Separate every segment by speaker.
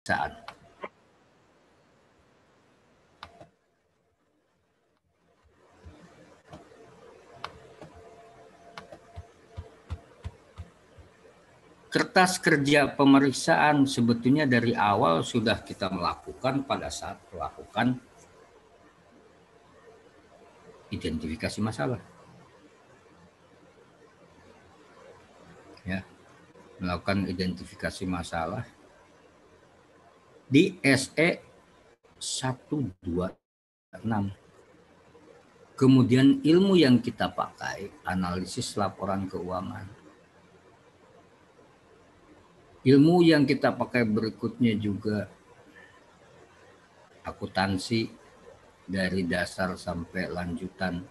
Speaker 1: saat. Kertas kerja pemeriksaan sebetulnya dari awal sudah kita melakukan pada saat melakukan identifikasi masalah. Ya, melakukan identifikasi masalah di SE 126. Kemudian ilmu yang kita pakai, analisis laporan keuangan. Ilmu yang kita pakai berikutnya juga akuntansi dari dasar sampai lanjutan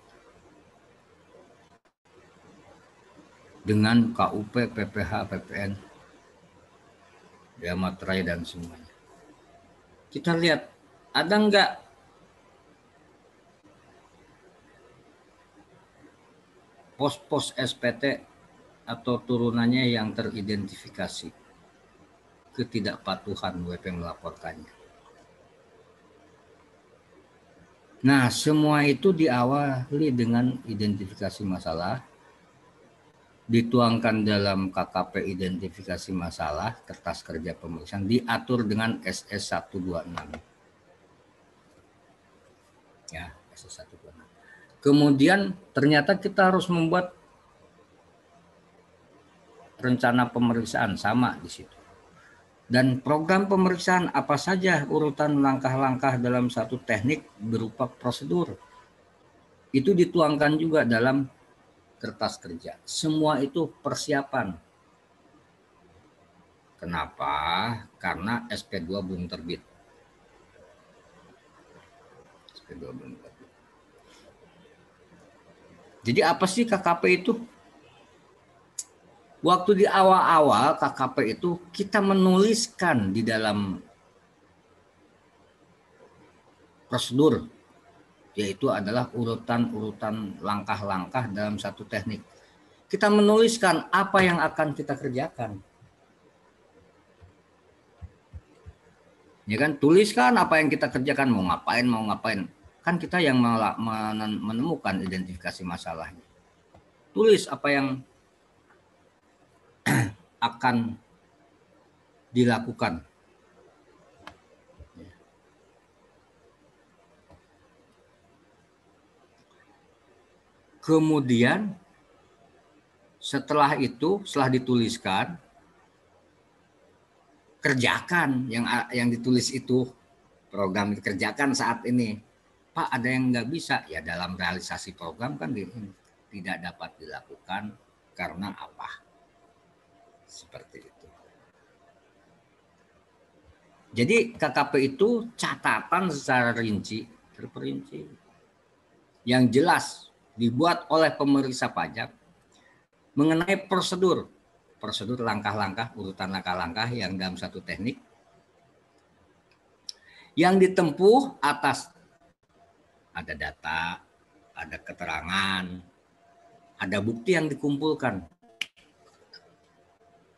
Speaker 1: dengan KUP, PPH, PPN, ya materai dan semuanya. Kita lihat ada enggak pos-pos SPT atau turunannya yang teridentifikasi ketidakpatuhan WP melaporkannya. Nah, semua itu diawali dengan identifikasi masalah, dituangkan dalam KKP identifikasi masalah, kertas kerja pemeriksaan, diatur dengan SS 126. Ya, SS 126. Kemudian ternyata kita harus membuat rencana pemeriksaan sama di situ. Dan program pemeriksaan apa saja urutan langkah-langkah dalam satu teknik berupa prosedur. Itu dituangkan juga dalam kertas kerja. Semua itu persiapan. Kenapa? Karena SP2 belum terbit. SP2 belum terbit. Jadi apa sih KKP itu? Waktu di awal-awal KKP itu kita menuliskan di dalam prosedur, yaitu adalah urutan-urutan langkah-langkah dalam satu teknik. Kita menuliskan apa yang akan kita kerjakan. Ya kan, tuliskan apa yang kita kerjakan, mau ngapain. Kan kita yang menemukan identifikasi masalahnya. Tulis apa yang akan dilakukan. Kemudian setelah dituliskan, kerjakan yang ditulis itu, program dikerjakan saat ini. Pak, ada yang nggak bisa? Ya dalam realisasi program kan tidak dapat dilakukan karena apa? Seperti itu. Jadi KKP itu catatan secara terperinci, yang jelas dibuat oleh pemeriksa pajak mengenai prosedur langkah-langkah, urutan langkah-langkah yang dalam satu teknik yang ditempuh atas ada data, ada keterangan, ada bukti yang dikumpulkan.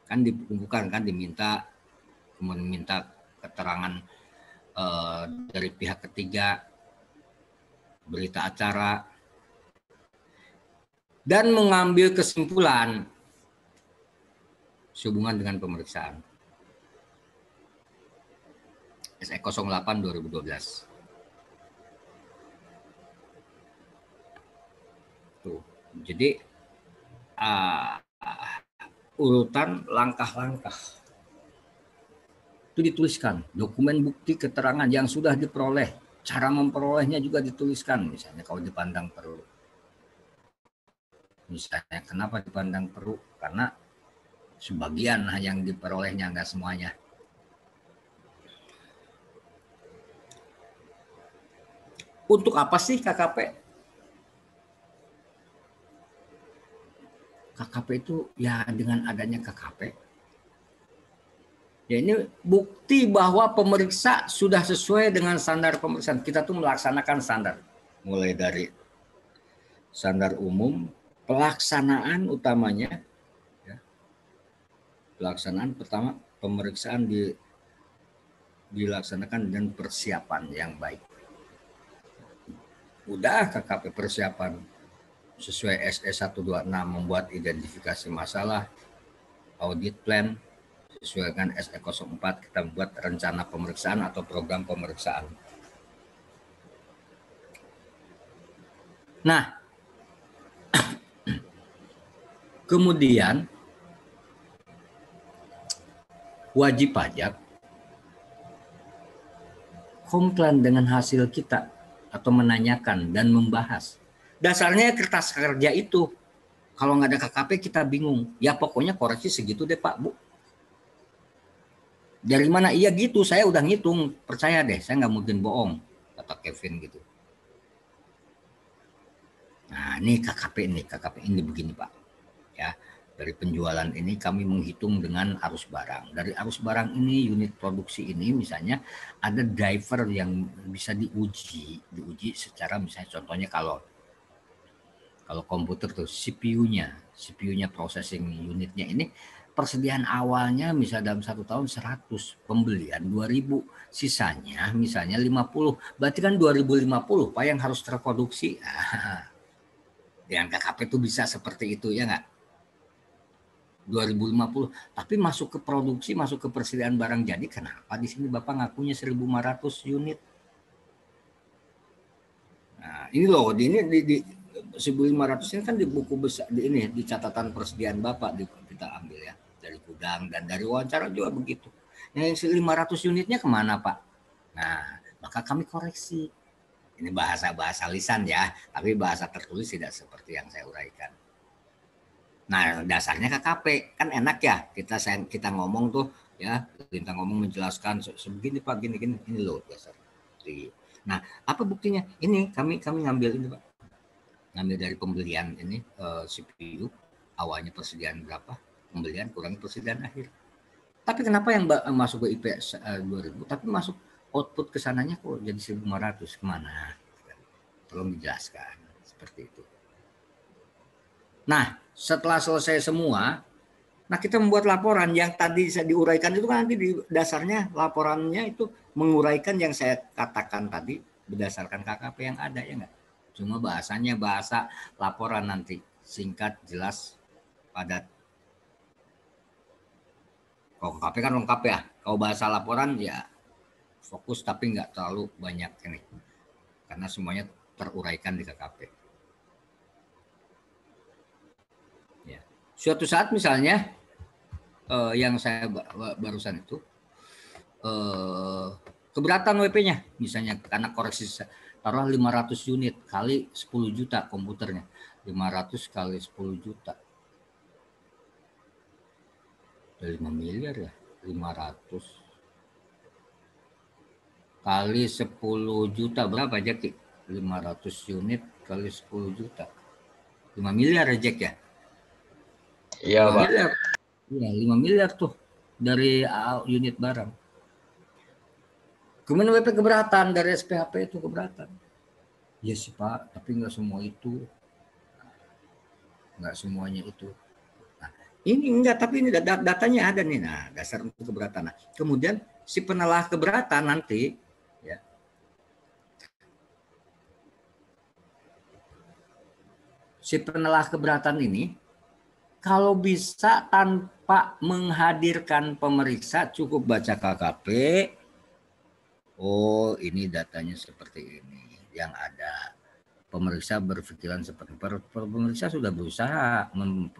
Speaker 1: Kan diminta, kemudian minta keterangan dari pihak ketiga, berita acara, dan mengambil kesimpulan sehubungan dengan pemeriksaan. SE 08 2012. Tuh. Jadi urutan langkah-langkah itu dituliskan, dokumen bukti keterangan yang sudah diperoleh, cara memperolehnya juga dituliskan, misalnya kalau dipandang perlu. Misalnya kenapa dipandang perlu? Karena sebagian yang diperolehnya, enggak semuanya. Untuk apa sih KKP? KKP itu ya dengan adanya KKP. Ya ini bukti bahwa pemeriksa sudah sesuai dengan standar pemeriksaan. Kita tuh melaksanakan standar. Mulai dari standar umum, pelaksanaan utamanya. Ya. Pelaksanaan pertama, pemeriksaan di dilaksanakan dengan persiapan yang baik. Udah KKP persiapan sesuai SE 126 membuat identifikasi masalah, audit plan, sesuai dengan SE 04 kita membuat rencana pemeriksaan atau program pemeriksaan. Nah, kemudian wajib pajak komplain dengan hasil kita atau menanyakan dan membahas. Dasarnya kertas kerja itu. Kalau nggak ada KKP kita bingung. Ya pokoknya koreksi segitu deh Pak, Bu. Dari mana? Iya gitu, saya udah ngitung. Percaya deh, saya nggak mungkin bohong. Kata Kevin gitu. Nah ini KKP ini begini Pak. Ya, dari penjualan ini kami menghitung dengan arus barang. Dari arus barang ini, unit produksi ini misalnya ada driver yang bisa diuji secara misalnya contohnya kalau komputer tuh CPU-nya processing unitnya ini persediaan awalnya misalnya dalam 1 tahun 100, pembelian 2000, sisanya misalnya 50. Berarti kan 2050 Pak yang harus terproduksi. Dengan KKP itu bisa seperti itu ya nggak? 2050, tapi masuk ke produksi, masuk ke persediaan barang jadi, kenapa di sini Bapak ngakunya 1.500 unit? Nah, ini loh, di 1.500 ini kan di buku besar, di catatan persediaan Bapak kita ambil ya, dari gudang dan dari wawancara juga begitu. Yang 1.500 unitnya kemana Pak? Nah, maka kami koreksi. Ini bahasa lisan ya, tapi bahasa tertulis tidak seperti yang saya uraikan. Nah, dasarnya KKP kan enak ya, kita ngomong tuh ya, kita ngomong menjelaskan sebegini Pak, gini ini loh dasar. Nah, apa buktinya? Ini kami ngambil ini Pak, ngambil dari pembelian ini CPU, awalnya persediaan berapa, pembelian kurangi persediaan akhir. Tapi kenapa yang masuk ke IP 2000, tapi masuk output kesananya kok jadi 1.500, kemana? Tolong dijelaskan seperti itu. Nah, setelah selesai semua, nah kita membuat laporan yang tadi saya diuraikan itu kan nanti di dasarnya laporannya itu menguraikan yang saya katakan tadi berdasarkan KKP yang ada ya enggak? Cuma bahasanya bahasa laporan nanti, singkat, jelas, padat. Kalau KKP kan lengkap ya. Kalau bahasa laporan ya fokus tapi nggak terlalu banyak ini. Karena semuanya teruraikan di KKP. Suatu saat misalnya yang saya barusan itu keberatan WP-nya misalnya karena koreksi taruh 500 unit kali 10 juta komputernya, 500 kali 10 juta udah 5 miliar ya, 500 kali 10 juta berapa Jack? 500 unit kali 10 juta 5 miliar ya Jack ya?
Speaker 2: Iya Pak.
Speaker 1: Iya 5 miliar tuh dari unit barang. Kemudian WP keberatan dari SPHP itu keberatan. Ya sih Pak, tapi nggak semua itu. Nggak semuanya itu. Nah, ini enggak, tapi ini datanya ada nih. Nah, dasar untuk keberatan. Nah, kemudian si penelah keberatan nanti, ya, si penelah keberatan ini, kalau bisa tanpa menghadirkan pemeriksa, cukup baca KKP. Oh, ini datanya seperti ini. Yang ada pemeriksa berpikiran seperti pemeriksa sudah berusaha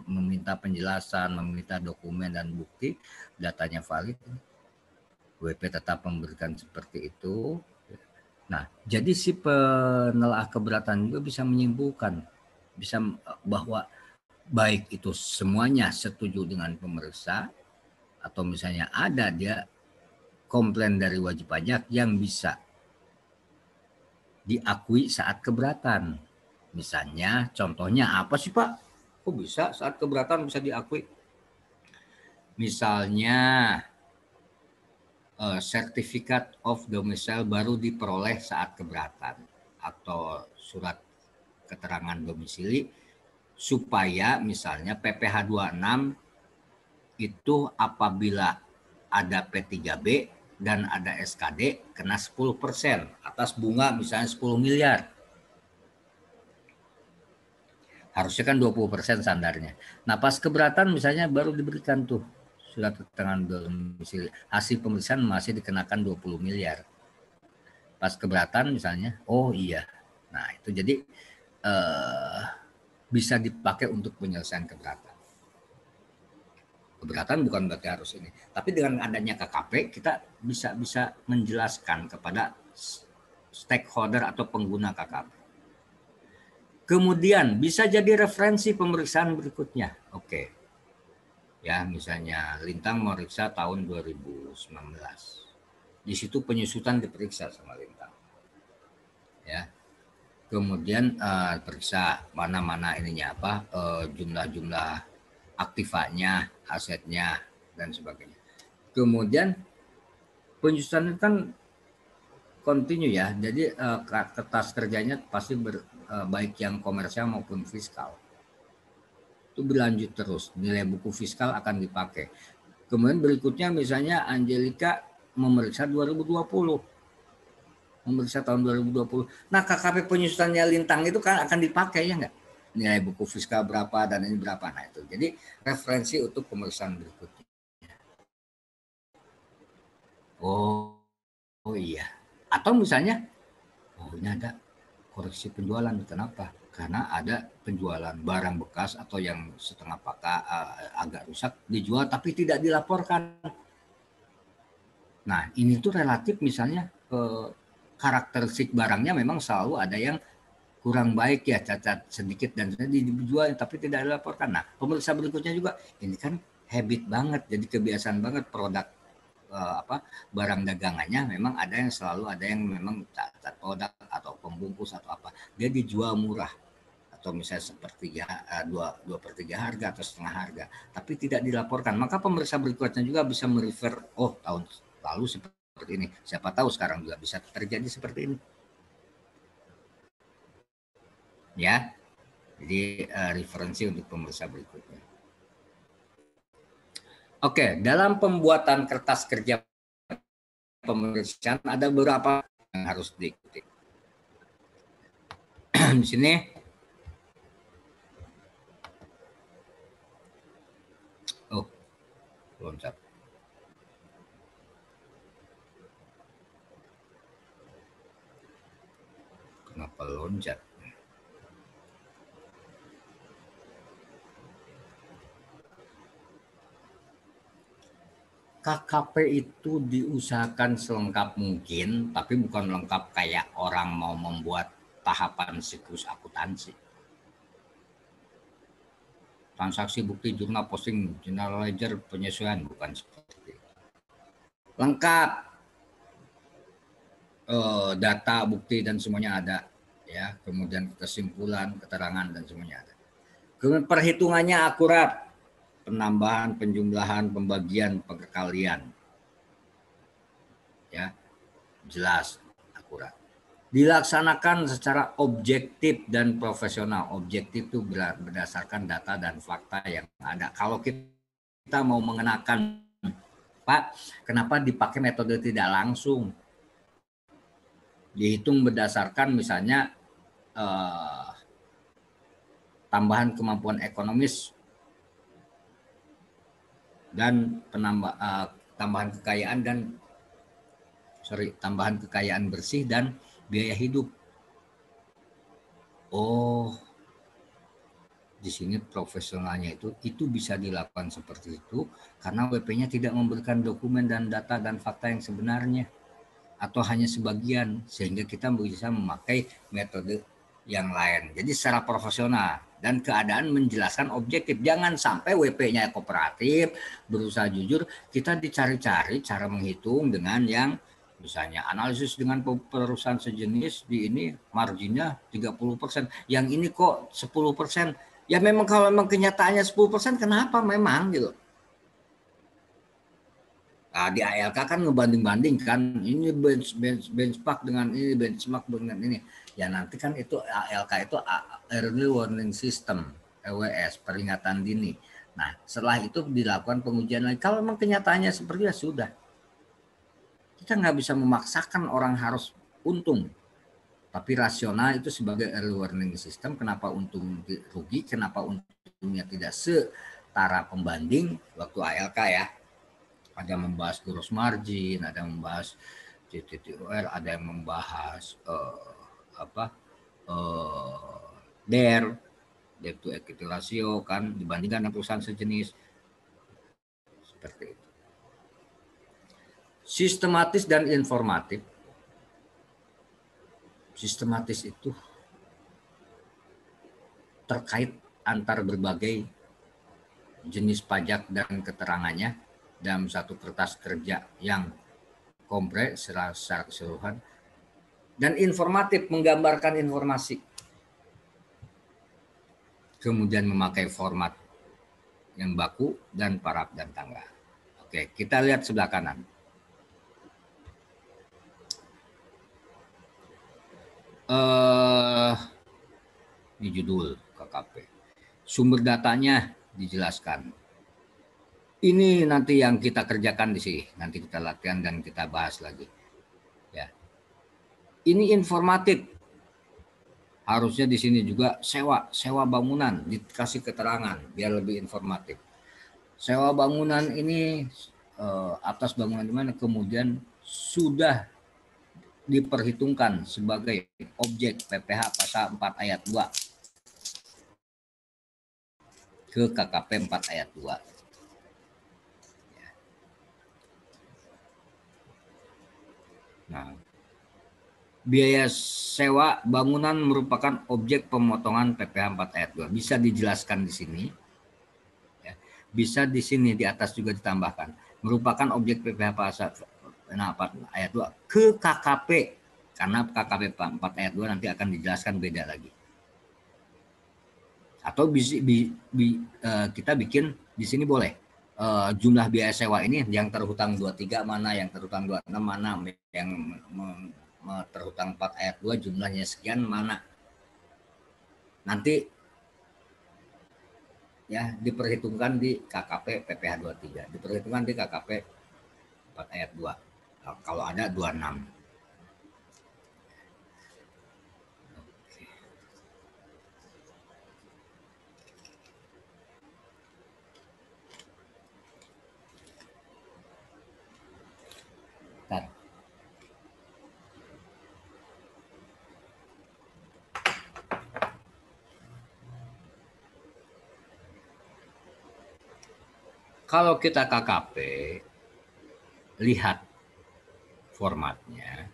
Speaker 1: meminta penjelasan, meminta dokumen dan bukti, datanya valid. WP tetap memberikan seperti itu. Nah, jadi si penelah keberatan juga bisa menyimpulkan, bisa bahwa baik itu semuanya setuju dengan pemeriksa atau misalnya ada dia komplain dari wajib pajak yang bisa diakui saat keberatan. Misalnya contohnya apa sih Pak? Kok bisa saat keberatan bisa diakui? Misalnya sertifikat of domicile baru diperoleh saat keberatan atau surat keterangan domisili supaya misalnya PPh 26 itu apabila ada P3B dan ada SKD kena 10% atas bunga misalnya 10 miliar. Harusnya kan 20% sandarnya. Nah pas keberatan misalnya baru diberikan tuh surat keterangan domisili. Hasil pemeriksaan masih dikenakan 20 miliar. Pas keberatan misalnya, oh iya. Nah itu jadi bisa dipakai untuk penyelesaian keberatan. Keberatan bukan berarti harus ini. Tapi dengan adanya KKP kita bisa menjelaskan kepada stakeholder atau pengguna KKP. Kemudian bisa jadi referensi pemeriksaan berikutnya. Oke. Ya, misalnya Lintang meriksa tahun 2019. Di situ penyusutan diperiksa sama Lintang. Ya. Kemudian periksa mana-mana ininya apa jumlah-jumlah aktifanya, asetnya, dan sebagainya. Kemudian penyusunan itu kan kontinu ya, jadi kertas kerjanya pasti baik yang komersial maupun fiskal. Itu berlanjut terus, nilai buku fiskal akan dipakai. Kemudian berikutnya misalnya Angelika memeriksa 2020. Memeriksa tahun 2020. Nah KKP penyusunannya Lintang itu kan akan dipakai ya enggak? Nilai buku fiskal berapa dan ini berapa. Nah itu jadi referensi untuk pemeriksaan berikutnya. Oh iya. Atau misalnya ini ada koreksi penjualan. Kenapa? Karena ada penjualan barang bekas atau yang setengah pakai agak rusak dijual tapi tidak dilaporkan. Nah ini tuh relatif misalnya karakteristik barangnya memang selalu ada yang kurang baik ya, cacat sedikit dan dijual tapi tidak dilaporkan. Nah pemeriksaan berikutnya juga ini kan habit banget, jadi kebiasaan banget produk barang dagangannya memang ada yang selalu ada yang memang cacat produk atau pembungkus atau apa, dia dijual murah atau misalnya dua per tiga harga atau setengah harga tapi tidak dilaporkan. Maka pemeriksaan berikutnya juga bisa merefer, oh tahun lalu seperti ini, siapa tahu sekarang juga bisa terjadi seperti ini ya. Jadi referensi untuk pemeriksaan berikutnya. Oke, dalam pembuatan kertas kerja pemeriksaan ada beberapa yang harus diikuti. Di sini loncat. Kenapa loncat? KKP itu diusahakan selengkap mungkin, tapi bukan lengkap kayak orang mau membuat tahapan siklus akuntansi. Transaksi bukti jurnal posting, general ledger penyesuaian, bukan seperti itu. Lengkap, data, bukti dan semuanya ada, ya. Kemudian kesimpulan, keterangan dan semuanya ada. Kemudian perhitungannya akurat, penambahan, penjumlahan, pembagian, pengkalian, ya jelas, akurat. Dilaksanakan secara objektif dan profesional. Objektif itu berdasarkan data dan fakta yang ada. Kalau kita mau mengenakan, Pak, kenapa dipakai metode tidak langsung? Dihitung berdasarkan misalnya tambahan kemampuan ekonomis dan tambahan kekayaan bersih dan biaya hidup. Oh, di sini profesionalnya itu bisa dilakukan seperti itu karena WP-nya tidak memberikan dokumen dan data dan fakta yang sebenarnya atau hanya sebagian, sehingga kita bisa memakai metode yang lain. Jadi secara profesional dan keadaan menjelaskan objektif. Jangan sampai WP-nya kooperatif, berusaha jujur, kita dicari-cari cara menghitung dengan yang misalnya analisis dengan perusahaan sejenis di ini marginnya 30%, yang ini kok 10%. Ya memang kalau memang kenyataannya 10%, kenapa memang gitu. Nah, di ALK kan ngebanding-bandingkan ini benchmark dengan ini, benchmark dengan ini. Ya nanti kan itu ALK itu Early Warning System, EWS, peringatan dini. Nah setelah itu dilakukan pengujian lagi. Kalau memang kenyataannya seperti itu sudah. kita nggak bisa memaksakan orang harus untung. Tapi rasional itu sebagai early warning system, kenapa untung rugi, kenapa untungnya tidak setara pembanding waktu ALK ya. Ada yang membahas gross margin, ada yang membahas TTOR, ada yang membahas DER, debt to equity ratio kan, dibandingkan dengan perusahaan sejenis. Seperti itu. Sistematis dan informatif. Sistematis itu terkait antar berbagai jenis pajak dan keterangannya dalam satu kertas kerja yang kompleks secara keseluruhan, dan informatif menggambarkan informasi, kemudian memakai format yang baku dan paraf dan tanggal. Oke, kita lihat sebelah kanan. Ini judul KKP. Sumber datanya dijelaskan. Ini nanti yang kita kerjakan di sini. Nanti kita latihan dan kita bahas lagi. Ya. Ini informatif. Harusnya di sini juga sewa bangunan dikasih keterangan biar lebih informatif. Sewa bangunan ini atas bangunan di mana kemudian sudah diperhitungkan sebagai objek PPh pasal 4 ayat 2 ke KKP 4 ayat 2. Nah, biaya sewa bangunan merupakan objek pemotongan PPh 4 ayat 2. Bisa dijelaskan di sini. Ya. Bisa di sini di atas juga ditambahkan. Merupakan objek PPh pasal 4 ayat 2 ke KKP. Karena KKP 4 ayat 2 nanti akan dijelaskan beda lagi. Atau kita bikin di sini boleh. Jumlah biaya sewa ini yang terhutang 23 mana, yang terhutang 26 mana, yang terhutang 4 ayat 2 jumlahnya sekian mana. Nanti ya diperhitungkan di KKP PPh 23, diperhitungkan di KKP 4 ayat 2. Kalau ada 26. Kalau kita KKP, lihat formatnya.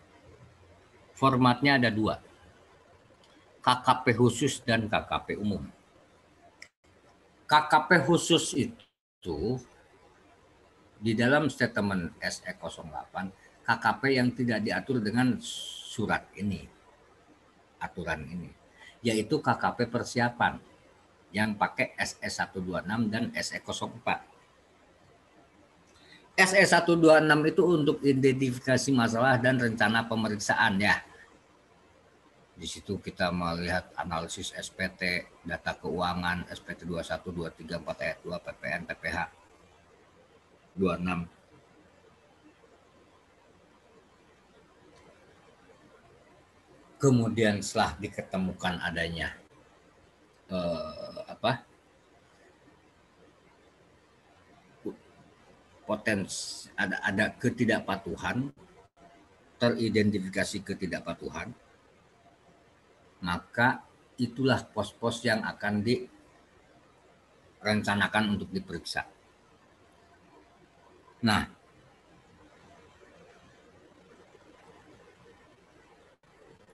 Speaker 1: Formatnya ada 2. KKP khusus dan KKP umum. KKP khusus itu di dalam statement SE08, KKP yang tidak diatur dengan surat ini, aturan ini, yaitu KKP persiapan yang pakai SE126 dan SE04. SE126 itu untuk identifikasi masalah dan rencana pemeriksaan ya. Di situ kita melihat analisis SPT, data keuangan, SPT 21, 23, 4 ayat 2, PPN, PPH 26. Kemudian setelah diketemukan adanya potensi ada ketidakpatuhan, teridentifikasi ketidakpatuhan, maka itulah pos-pos yang akan direncanakan untuk diperiksa. Nah,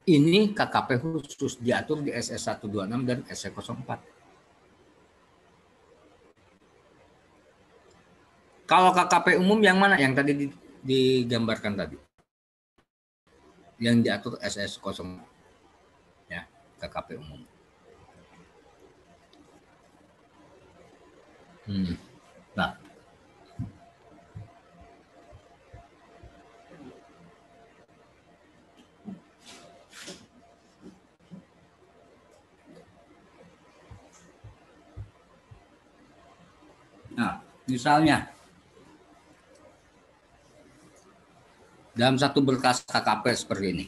Speaker 1: ini KKP khusus diatur di SE126 dan SE04. Kalau KKP umum yang mana? Yang tadi digambarkan tadi. Yang diatur SS0 ya, KKP umum. Nah, misalnya dalam satu berkas KKP seperti ini.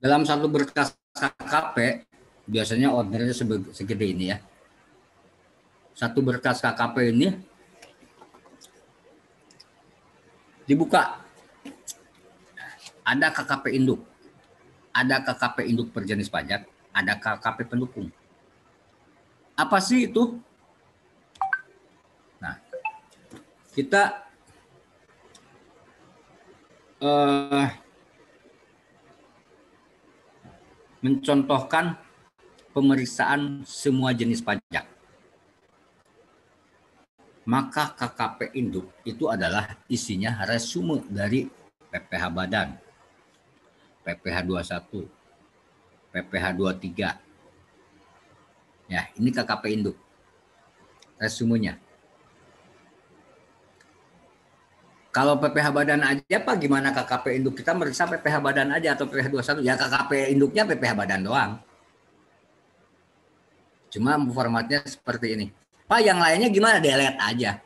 Speaker 1: Dalam satu berkas KKP, biasanya ordernya segede ini ya. Satu berkas KKP ini dibuka. Ada KKP induk, ada KKP induk berjenis pajak, ada KKP pendukung. Apa sih itu? Nah, kita mencontohkan pemeriksaan semua jenis pajak. Maka KKP induk itu adalah isinya resume dari PPh Badan, PPh 21, PPh 23. Ya, ini KKP induk. Resumenya. Kalau PPh Badan aja Pak, gimana KKP induk? Kita meriksa PPh Badan aja atau PPh 21? Ya KKP induknya PPh Badan doang. Cuma formatnya seperti ini. Pak, yang lainnya gimana? Delete aja.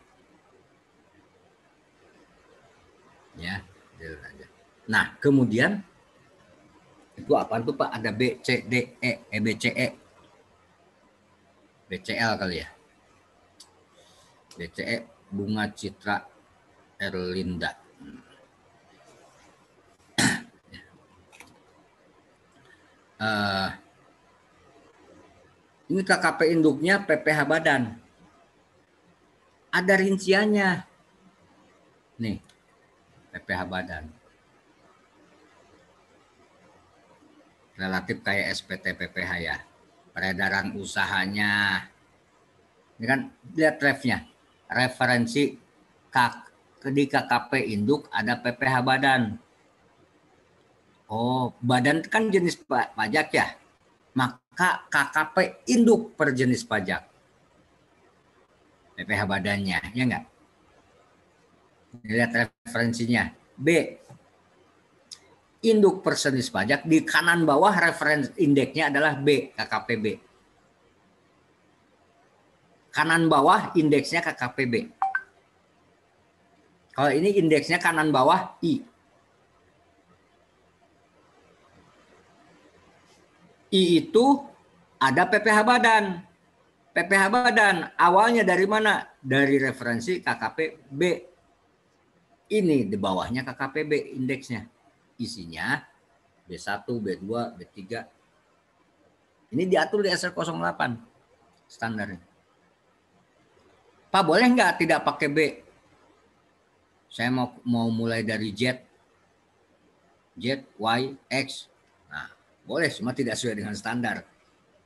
Speaker 1: Ya, delete aja. Nah, kemudian itu apa tuh Pak? Ada B, C, D, E, BCE. BCL kali ya. BCE Bunga Citra Erlinda. Ini KKP induknya PPh Badan. Ada rinciannya. Nih, PPh Badan. Relatif kayak SPT PPh ya. Peredaran usahanya. Ini kan lihat refnya. Referensi di KKP induk ada PPh Badan. Oh, badan kan jenis pajak ya. Maka KKP induk per jenis pajak. PPh Badannya, ya enggak? Lihat referensinya. B, induk per jenis pajak, di kanan bawah referensi indeksnya adalah B, KKPB. Kanan bawah indeksnya KKPB. Kalau ini indeksnya kanan bawah I. I itu ada PPh Badan. PPh Badan awalnya dari mana? Dari referensi KKPB. Ini di bawahnya KKPB indeksnya. Isinya B1, B2, B3. Ini diatur di SR 08 standarnya. Pak, boleh nggak tidak pakai B? Saya mau mulai dari Z, Y, X. Nah, boleh, cuma tidak sesuai dengan standar.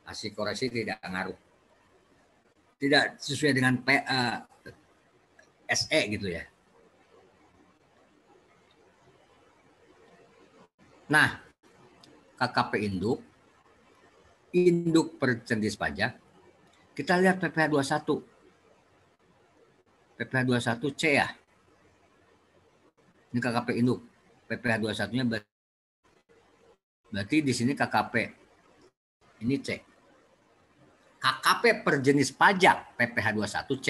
Speaker 1: Hasil koreksi tidak ngaruh. Tidak sesuai dengan SE gitu ya. Nah, KKP induk per jenis pajak, kita lihat PPh 21. PPh 21 C ya. Ini KKP induk. PPh 21-nya berarti di sini KKP. Ini C. KKP per jenis pajak PPh 21 C.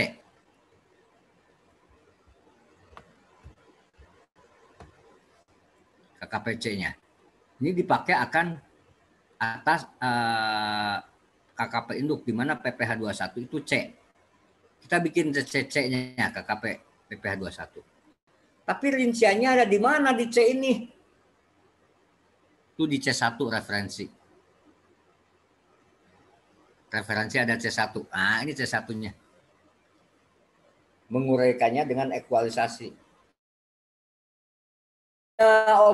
Speaker 1: KKP C-nya. Ini dipakai akan atas KKP induk, di mana PPh 21 itu C. Kita bikin C-nya KKP PPh 21. Tapi rinciannya ada di mana di C ini? Itu di C1 referensi. Referensi ada C1. Nah, ini C1-nya. Menguraikannya dengan ekualisasi.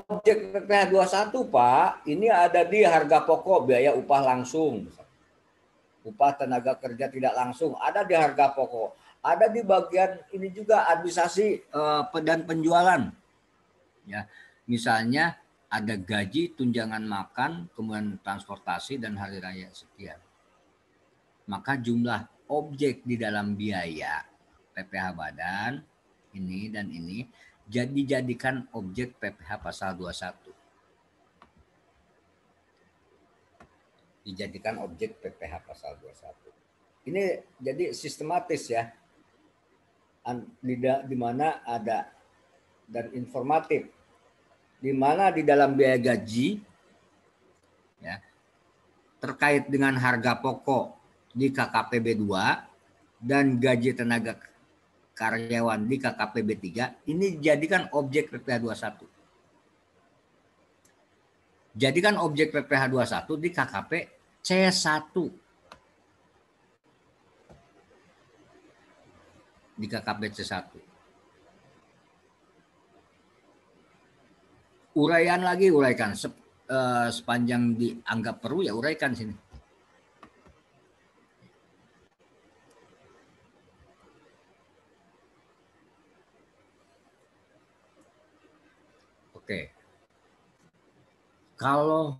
Speaker 1: Objek PPh 21 Pak, ini ada di harga pokok biaya upah langsung. Upah tenaga kerja tidak langsung ada di harga pokok. Ada di bagian ini juga administrasi dan penjualan. Ya, misalnya ada gaji, tunjangan makan, kemudian transportasi dan hari raya sekian. Maka jumlah objek di dalam biaya PPh Badan ini dan ini dijadikan objek PPh pasal 21. dijadikan objek PPh pasal 21. Ini jadi sistematis ya, di mana ada dan informatif, di mana di dalam biaya gaji ya, terkait dengan harga pokok di KKPB 2 dan gaji tenaga karyawan di KKPB 3 ini dijadikan objek PPh 21. Jadikan objek PPh 21 di KKP C1. Di KKP C1. Uraian lagi, uraikan. Sepanjang dianggap perlu ya uraikan sini. Oke. Kalau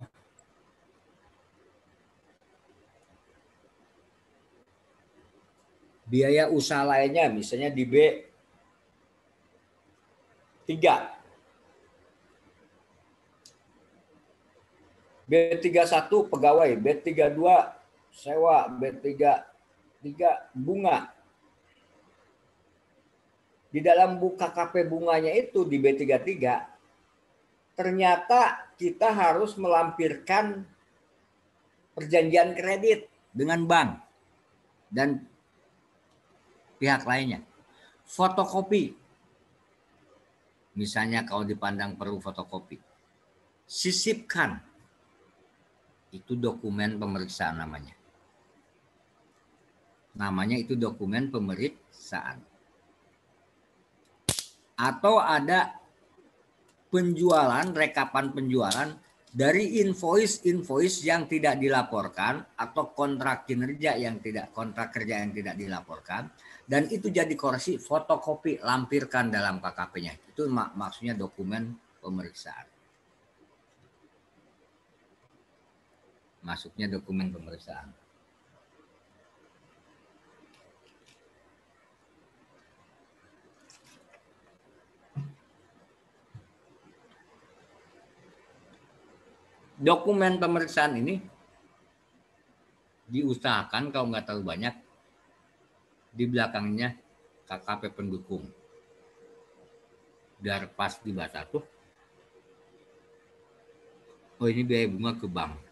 Speaker 1: biaya usaha lainnya misalnya di B3. B31 pegawai, B32 sewa, B33 bunga. Di dalam KKP bunganya itu di B33 ternyata kita harus melampirkan perjanjian kredit dengan bank dan pihak lainnya. Fotokopi. Misalnya kalau dipandang perlu fotokopi. Sisipkan. Itu dokumen pemeriksaan namanya. Namanya itu dokumen pemeriksaan. Atau ada penjualan, rekapan penjualan dari invoice yang tidak dilaporkan atau kontrak kerja yang tidak dilaporkan dan itu jadi koreksi, fotokopi, lampirkan dalam KKP-nya. Itu maksudnya dokumen pemeriksaan. Masuknya dokumen pemeriksaan. Dokumen pemeriksaan ini diusahakan kalau nggak terlalu banyak di belakangnya KKP pendukung. Biar pas dibaca tuh. Oh ini biaya bunga ke bank.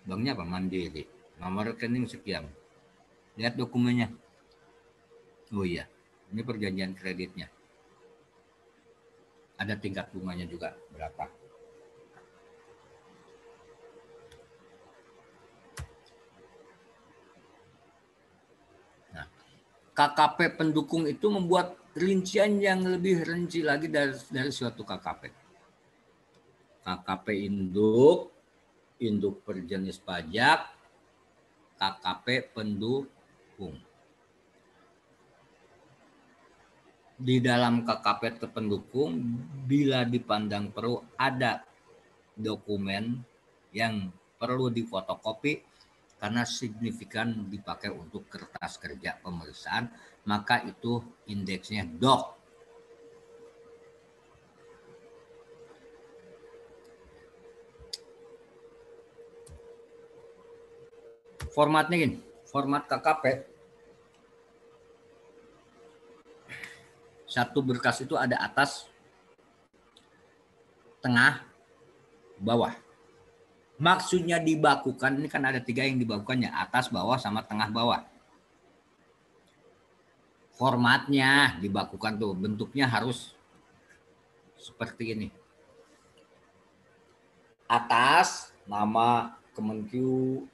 Speaker 1: Banknya apa? Mandiri. Nomor rekening sekian. Lihat dokumennya. Oh iya, ini perjanjian kreditnya. Ada tingkat bunganya juga berapa. Nah, KKP pendukung itu membuat rincian yang lebih rinci lagi dari suatu KKP. KKP induk berjenis pajak, KKP pendukung. Di dalam KKP pendukung, bila dipandang perlu ada dokumen yang perlu difotokopi karena signifikan dipakai untuk kertas kerja pemeriksaan, maka itu indeksnya DOC. Formatnya gini, format KKP. Satu berkas itu ada atas, tengah, bawah. Maksudnya dibakukan, ini kan ada 3 yang dibakukannya, atas, bawah, sama tengah, bawah. Formatnya dibakukan tuh, bentuknya harus seperti ini. Atas, nama Kemenq,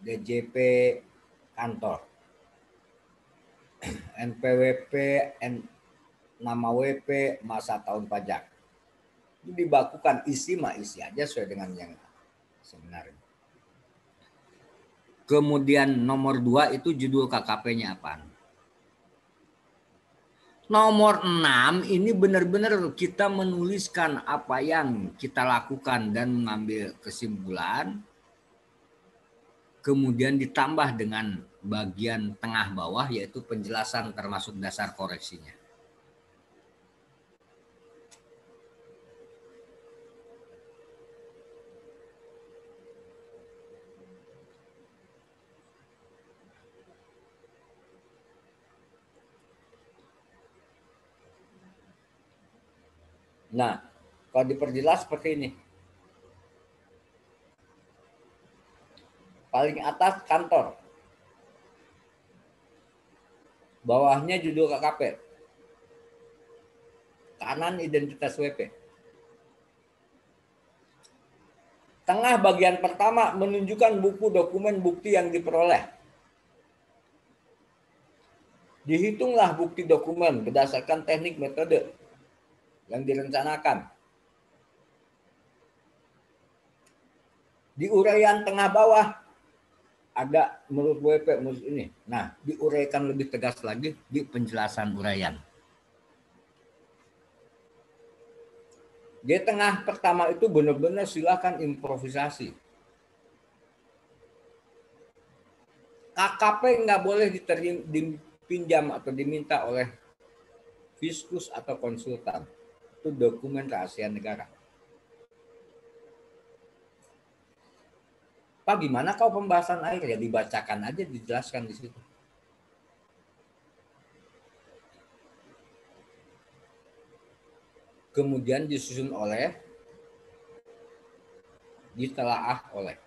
Speaker 1: DJP, kantor. NPWP, nama WP, masa tahun pajak. Itu dibakukan, isi aja sesuai dengan yang sebenarnya. Kemudian nomor 2 itu judul KKP-nya apaan. Nomor 6 ini benar-benar kita menuliskan apa yang kita lakukan dan mengambil kesimpulan. Kemudian ditambah dengan bagian tengah bawah yaitu penjelasan termasuk dasar koreksinya. Nah, kalau diperjelas seperti ini. Paling atas kantor. Bawahnya judul KKP. Kanan identitas WP. Tengah bagian pertama menunjukkan buku dokumen bukti yang diperoleh. Dihitunglah bukti dokumen berdasarkan teknik metode yang direncanakan. Di uraian tengah bawah ada menurut WP menurut ini. Nah, diuraikan lebih tegas lagi di penjelasan uraian. Di tengah pertama itu benar-benar silakan improvisasi. KKP nggak boleh dipinjam atau diminta oleh fiskus atau konsultan. Itu dokumen rahasia negara. Pak, gimana kau pembahasan air? Ya dibacakan aja, dijelaskan di situ. Kemudian disusun oleh, ditelaah oleh.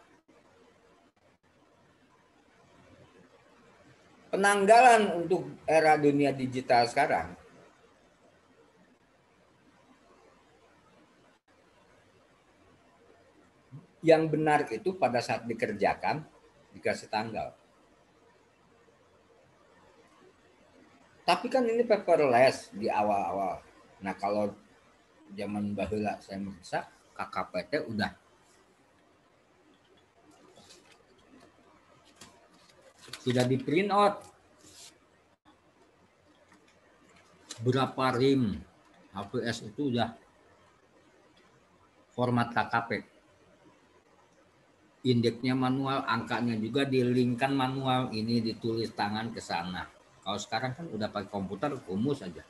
Speaker 1: Penanggalan untuk era dunia digital sekarang yang benar itu pada saat dikerjakan dikasih tanggal. Tapi kan ini paperless di awal-awal. Nah, kalau zaman bahula saya merasa KKPT udah sudah di print out berapa rim HPS itu udah format KKP, indeksnya manual, angkanya juga dilingkan manual, ini ditulis tangan ke sana. Kalau sekarang kan udah pakai komputer, rumus aja.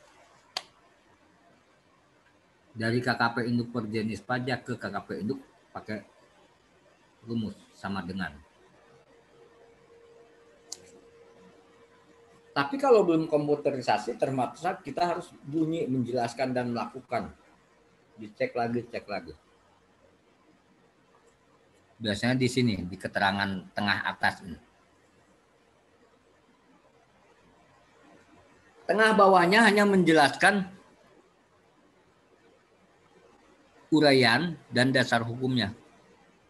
Speaker 1: Dari KKP induk per jenis pajak ke KKP induk pakai rumus sama dengan. Tapi kalau belum komputerisasi, termaksa kita harus bunyi menjelaskan dan melakukan. Dicek lagi, cek lagi. Biasanya di sini, di keterangan tengah atas ini. Tengah bawahnya hanya menjelaskan uraian dan dasar hukumnya.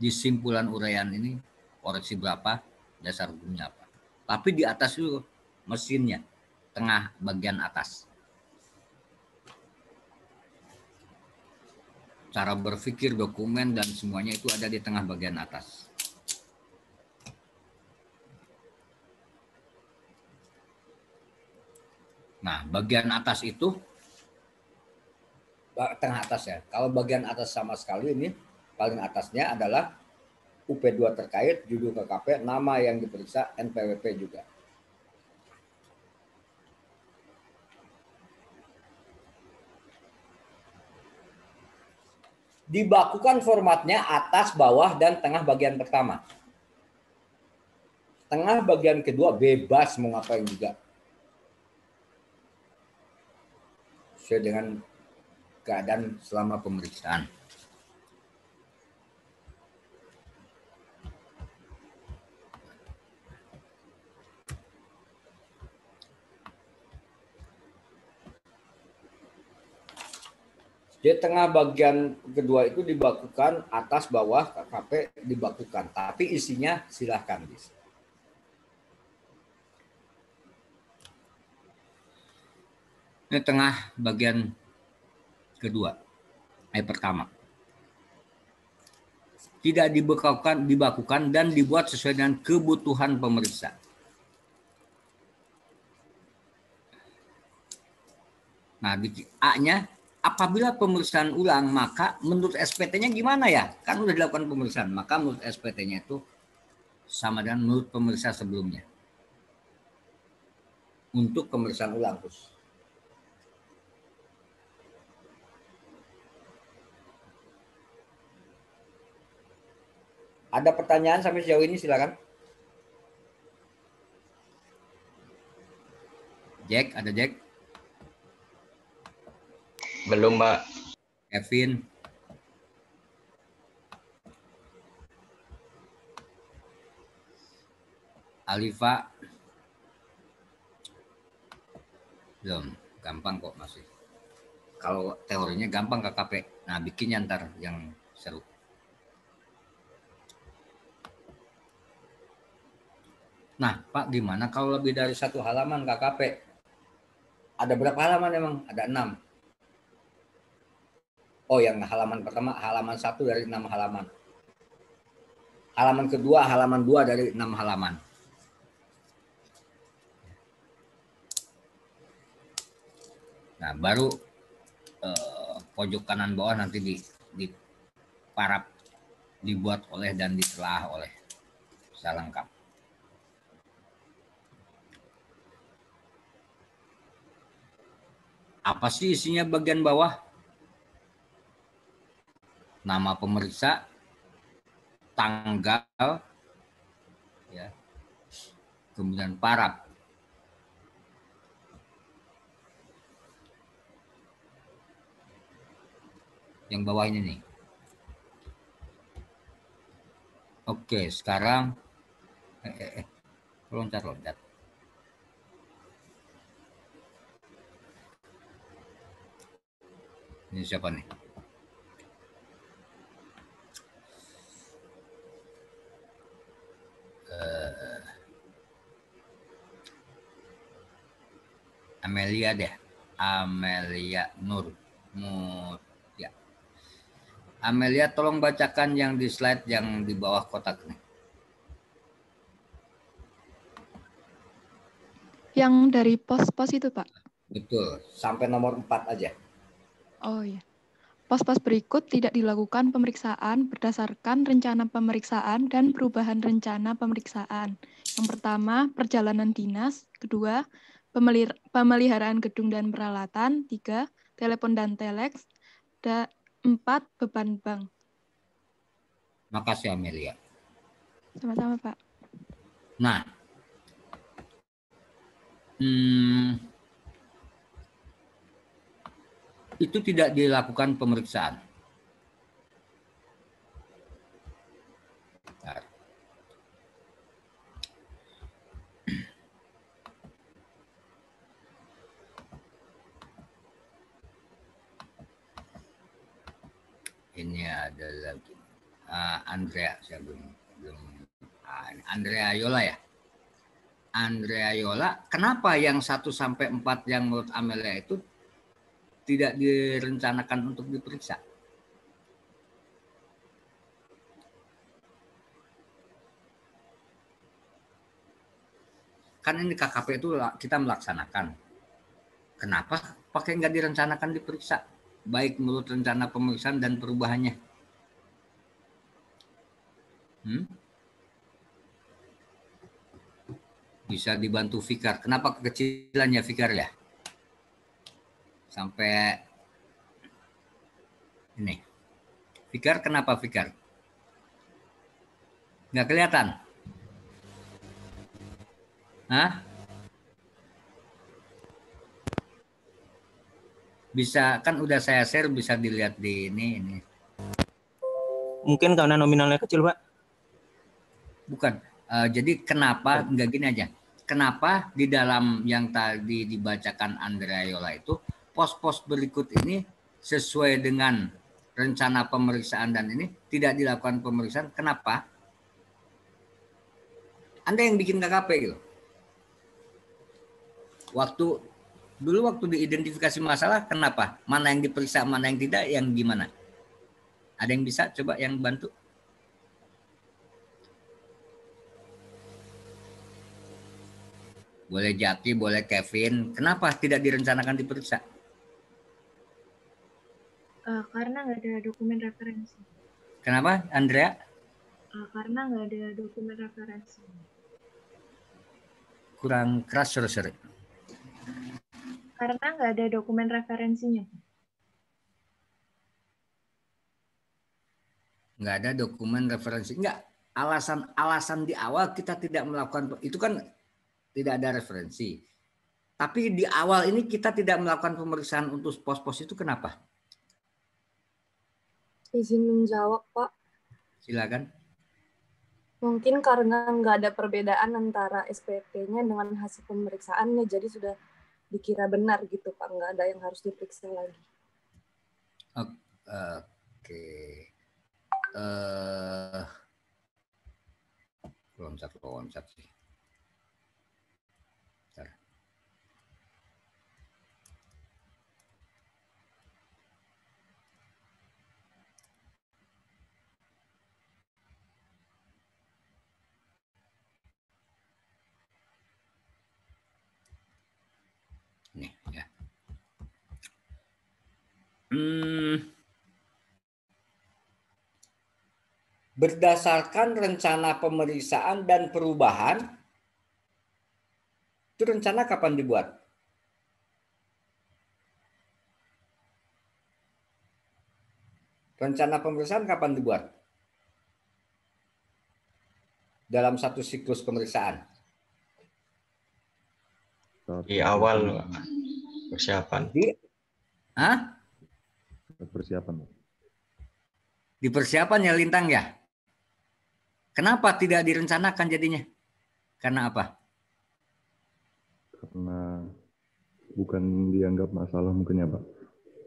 Speaker 1: Di simpulan uraian ini, koreksi berapa, dasar hukumnya apa. Tapi di atas itu mesinnya, tengah bagian atas. Cara berpikir, dokumen, dan semuanya itu ada di tengah bagian atas. Nah, bagian atas itu, tengah atas ya. Kalau bagian atas sama sekali ini, paling atasnya adalah UP2 terkait, judul KKP, nama yang diperiksa, NPWP juga. Dibakukan formatnya atas, bawah, dan tengah bagian pertama. Tengah bagian kedua bebas mau ngapain juga. Sesuai dengan keadaan selama pemeriksaan. Di tengah bagian kedua itu dibakukan atas, bawah, KKP dibakukan. Tapi isinya silahkan. Ini tengah bagian kedua. Pertama. Tidak dibakukan dan dibuat sesuai dengan kebutuhan pemeriksa. Nah, di A-nya, apabila pemeriksaan ulang, maka menurut SPT-nya gimana ya? Kan udah dilakukan pemeriksaan, maka menurut SPT-nya itu sama dengan menurut pemeriksa sebelumnya. Untuk pemeriksaan ulang, terus. Ada pertanyaan sampai sejauh ini, silakan. Jack, ada Jack?
Speaker 2: Belum, Mbak.
Speaker 1: Kevin. Alifa. Belum, gampang kok masih. Kalau teorinya gampang KKP. Nah, bikinnya ntar yang seru. Nah, Pak, gimana kalau lebih dari 1 halaman KKP? Ada berapa halaman emang? Ada 6. Oh, yang halaman pertama, halaman 1 dari 6 halaman. Halaman kedua, halaman 2 dari 6 halaman. Nah, baru pojok kanan bawah nanti di paraf dibuat oleh dan ditelaah oleh secara lengkap. Apa sih isinya bagian bawah? Nama pemeriksa, tanggal, ya, kemudian paraf. Yang bawah ini nih. Oke, sekarang loncat. Ini siapa nih? Amelia deh. Amelia Nur. Ya. Amelia, tolong bacakan yang di slide yang di bawah kotak nih.
Speaker 3: Yang dari pos-pos itu, Pak?
Speaker 1: Betul, sampai nomor 4 aja.
Speaker 3: Oh iya. Pos-pos berikut tidak dilakukan pemeriksaan berdasarkan rencana pemeriksaan dan perubahan rencana pemeriksaan. Yang pertama, perjalanan dinas. Kedua, pemeliharaan gedung dan peralatan. 3, telepon dan telex. 4, beban bank.
Speaker 1: Makasih Amelia.
Speaker 3: Sama-sama, Pak.
Speaker 1: Nah, itu tidak dilakukan pemeriksaan. Bentar. Ini ada lagi Andrea, saya belum Andrea Yola ya. Andrea Yola, kenapa yang 1 sampai 4 yang menurut Amelia itu tidak direncanakan untuk diperiksa? Kan ini KKP itu kita melaksanakan. Kenapa pakai nggak direncanakan diperiksa? Baik menurut rencana pemeriksaan dan perubahannya. Bisa dibantu Fikar. Kenapa kekecilannya Fikar ya? Sampai ini. Fikar, kenapa Fikar? Nggak kelihatan? Hah? Bisa, kan udah saya share, bisa dilihat di ini.
Speaker 4: Mungkin karena nominalnya kecil, Pak.
Speaker 1: Bukan. Jadi kenapa, nggak gini aja. Kenapa di dalam yang tadi dibacakan Andrea Yola itu, pos-pos berikut ini sesuai dengan rencana pemeriksaan dan ini tidak dilakukan pemeriksaan. Kenapa? Anda yang bikin KKP gitu. Dulu waktu diidentifikasi masalah, kenapa? Mana yang diperiksa, mana yang tidak, yang gimana? Ada yang bisa coba yang bantu? Boleh Jati, boleh Kevin. Kenapa tidak direncanakan diperiksa?
Speaker 5: Karena nggak ada dokumen referensi.
Speaker 1: Kenapa, Andrea?
Speaker 5: Karena nggak ada dokumen referensi.
Speaker 1: Kurang keras, sorry.
Speaker 5: Karena nggak ada dokumen referensinya.
Speaker 1: Nggak ada dokumen referensi. Nggak. Alasan di awal kita tidak melakukan, itu kan tidak ada referensi. Tapi di awal ini kita tidak melakukan pemeriksaan untuk pos-pos itu kenapa?
Speaker 6: Izin menjawab, Pak.
Speaker 1: Silakan.
Speaker 6: Mungkin karena nggak ada perbedaan antara SPP-nya dengan hasil pemeriksaannya, jadi sudah dikira benar gitu, Pak. Nggak ada yang harus diperiksa lagi.
Speaker 1: Oke. Loncat sih. Bentar. Nih ya. Berdasarkan rencana pemeriksaan dan perubahan, itu rencana kapan dibuat? Rencana pemeriksaan kapan dibuat? Dalam satu siklus pemeriksaan.
Speaker 2: Di awal persiapan.
Speaker 7: Persiapan.
Speaker 1: Di persiapan ya Lintang ya? Kenapa tidak direncanakan jadinya? Karena apa?
Speaker 7: Karena bukan dianggap masalah mungkin ya Pak.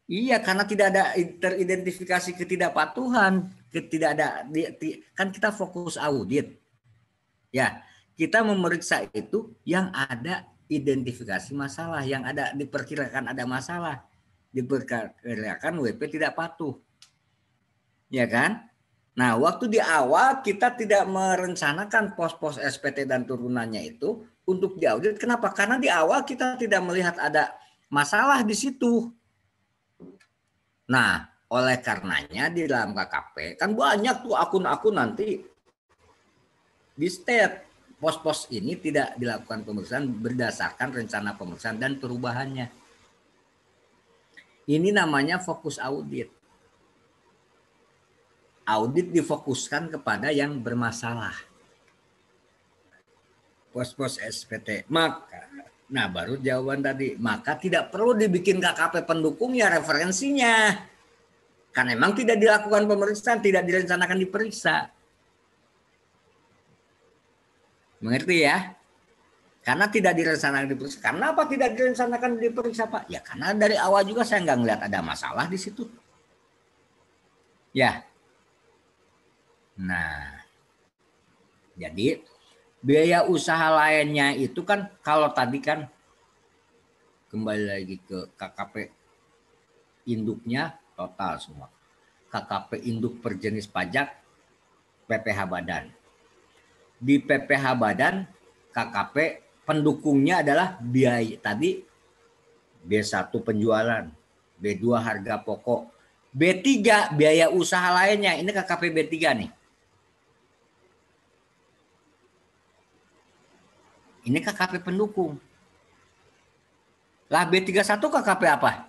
Speaker 1: Iya, karena tidak ada teridentifikasi ketidakpatuhan, kan kita fokus audit. Ya, kita memeriksa itu yang ada identifikasi masalah, yang ada diperkirakan ada masalah, diperkirakan WP tidak patuh. Ya kan? Nah, waktu di awal kita tidak merencanakan pos-pos SPT dan turunannya itu untuk diaudit. Kenapa? Karena di awal kita tidak melihat ada masalah di situ. Nah, oleh karenanya di dalam KKP kan banyak tuh akun-akun nanti di state pos-pos ini tidak dilakukan pemeriksaan berdasarkan rencana pemeriksaan dan perubahannya. Ini namanya fokus audit. Audit difokuskan kepada yang bermasalah. Pos-pos SPT. Nah baru jawaban tadi. Maka tidak perlu dibikin KKP pendukungnya, referensinya. Karena memang tidak dilakukan pemeriksaan, tidak direncanakan diperiksa. Mengerti ya? Karena tidak direncanakan diperiksa. Kenapa tidak direncanakan diperiksa Pak? Ya karena dari awal juga saya nggak ngeliat ada masalah di situ. Ya. Nah, jadi biaya usaha lainnya itu kan kalau tadi kan kembali lagi ke KKP induknya total semua. KKP induk per jenis pajak PPh Badan. Di PPh Badan KKP pendukungnya adalah biaya tadi B1 penjualan, B2 harga pokok, B3 biaya usaha lainnya. Ini KKP B3 nih. Ini KKP pendukung. Lah B31 KKP apa?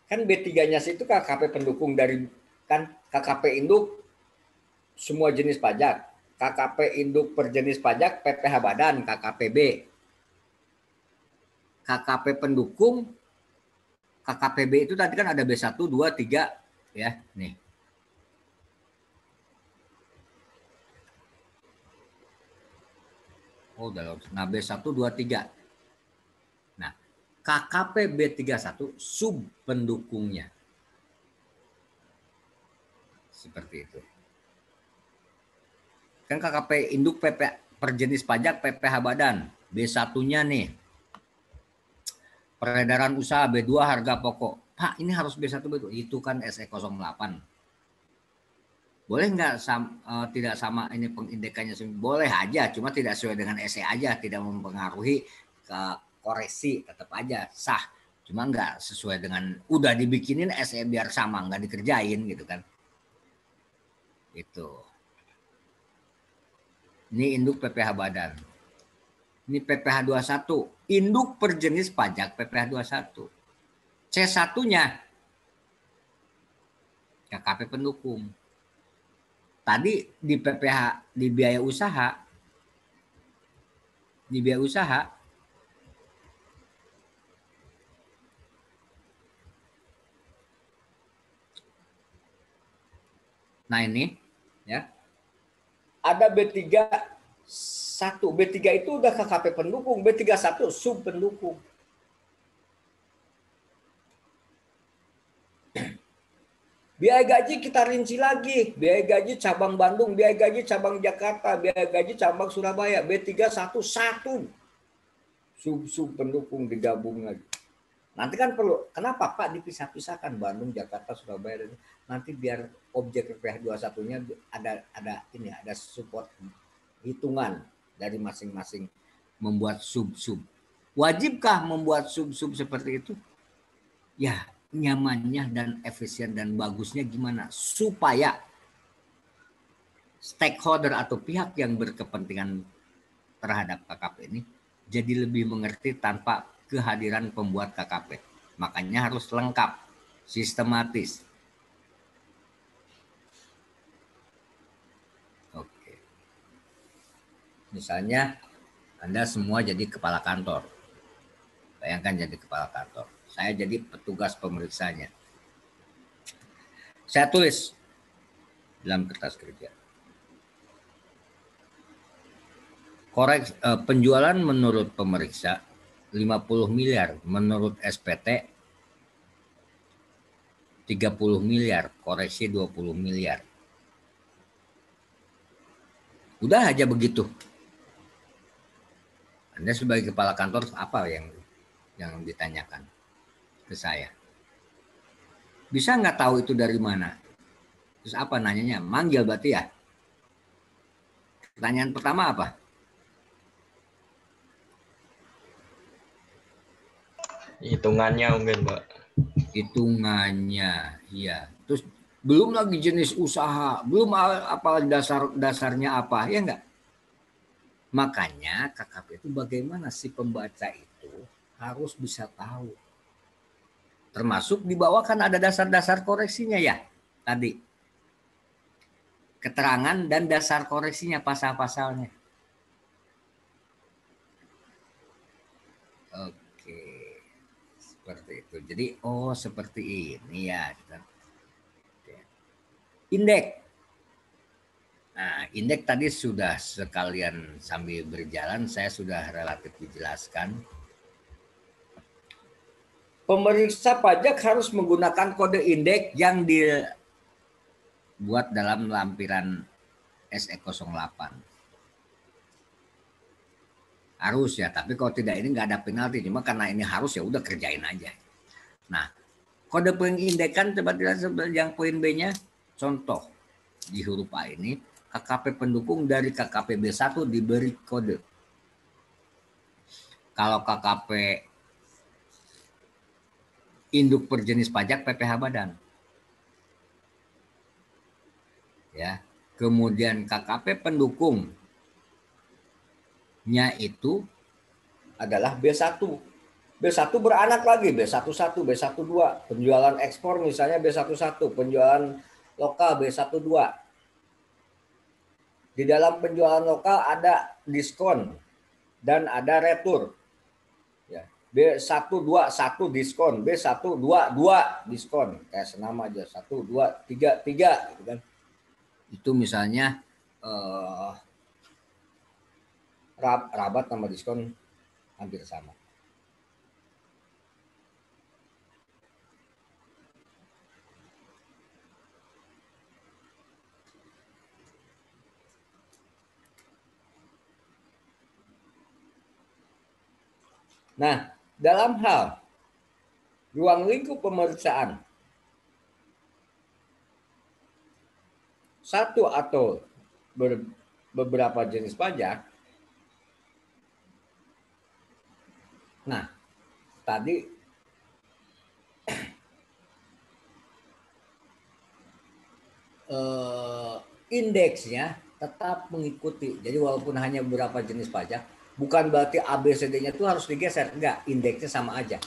Speaker 1: Kan B3-nya itu KKP pendukung dari kan KKP induk semua jenis pajak. KKP induk per jenis pajak PPh Badan, KKPB. KKP pendukung KKPB itu tadi kan ada B1, 2, 3 ya, nih. Oh, dalam. Nah, B1, 2, 3. Nah, KKP B31 sub pendukungnya. Seperti itu. Kan KKP induk PP per jenis pajak PPh Badan. B1-nya nih. Peredaran usaha B2 harga pokok. Pak, ini harus B1 B2. Itu kan SE08. Boleh nggak tidak sama ini pengindekannya? Boleh aja, cuma tidak sesuai dengan SE aja, tidak mempengaruhi ke koreksi, tetap aja sah. Cuma nggak sesuai dengan udah dibikinin SE biar sama, nggak dikerjain gitu kan. Itu. Ini induk PPh Badan. Ini PPh 21, induk per jenis pajak PPh 21. C1-nya KKP pendukung. Tadi di PPh di biaya usaha Nah ini ya, ada B31. B3 itu udah KKP pendukung, B31 sub pendukung. Biaya gaji kita rinci lagi. Biaya gaji cabang Bandung, biaya gaji cabang Jakarta, biaya gaji cabang Surabaya. B31 satu. Sub pendukung digabung lagi. Nanti kan perlu, kenapa Pak dipisah-pisahkan Bandung, Jakarta, Surabaya, nanti biar objek PPh 21-nya ada support hitungan dari masing-masing membuat sub-sub. Wajibkah membuat sub-sub seperti itu? Ya, nyamannya dan efisien dan bagusnya gimana? Supaya stakeholder atau pihak yang berkepentingan terhadap KKP ini jadi lebih mengerti tanpa kehadiran pembuat KKP. Makanya harus lengkap, sistematis. Oke. Misalnya Anda semua jadi kepala kantor. Bayangkan jadi kepala kantor. Saya jadi petugas pemeriksanya. Saya tulis dalam kertas kerja. Penjualan menurut pemeriksa 50 miliar, menurut SPT 30 miliar, koreksi 20 miliar. Udah aja begitu. Anda sebagai kepala kantor apa yang ditanyakan ke saya? Bisa nggak tahu itu dari mana? Terus apa nanyanya? Manggil berarti ya? Pertanyaan pertama apa?
Speaker 2: Hitungannya mungkin, Pak.
Speaker 1: Hitungannya, iya. Terus belum lagi jenis usaha, belum apa dasarnya apa, ya enggak? Makanya KKP itu bagaimana si pembaca itu harus bisa tahu. Termasuk di bawah kan ada dasar-dasar koreksinya ya tadi. Keterangan dan dasar koreksinya, pasal-pasalnya. Oke. Seperti itu. Jadi seperti ini ya. Indeks. Nah, indeks tadi sudah sekalian sambil berjalan saya sudah relatif dijelaskan. Pemeriksa pajak harus menggunakan kode indeks yang dibuat dalam lampiran SE08. Harus ya, tapi kalau tidak ini nggak ada penalti. Cuma karena ini harus ya udah kerjain aja. Nah, kode pengindekan coba dilihat yang poin B-nya. Contoh di huruf A ini KKP pendukung dari KKP B1 diberi kode. Kalau KKP induk berjenis pajak PPh badan. Ya, kemudian KKP pendukung itu adalah B1. B1 beranak lagi, B11, B12. Penjualan ekspor misalnya B11, penjualan lokal B12. Di dalam penjualan lokal ada diskon dan ada retur. Ya, B121 diskon, B122 diskon. Kayak senama aja, 1, 2, 3, 3 gitu kan. Itu misalnya rabat sama diskon hampir sama. Nah, dalam hal ruang lingkup pemeriksaan satu atau beberapa jenis pajak. Nah, tadi indeksnya tetap mengikuti. Jadi walaupun hanya beberapa jenis pajak, bukan berarti ABCD-nya itu harus digeser. Enggak, indeksnya sama aja.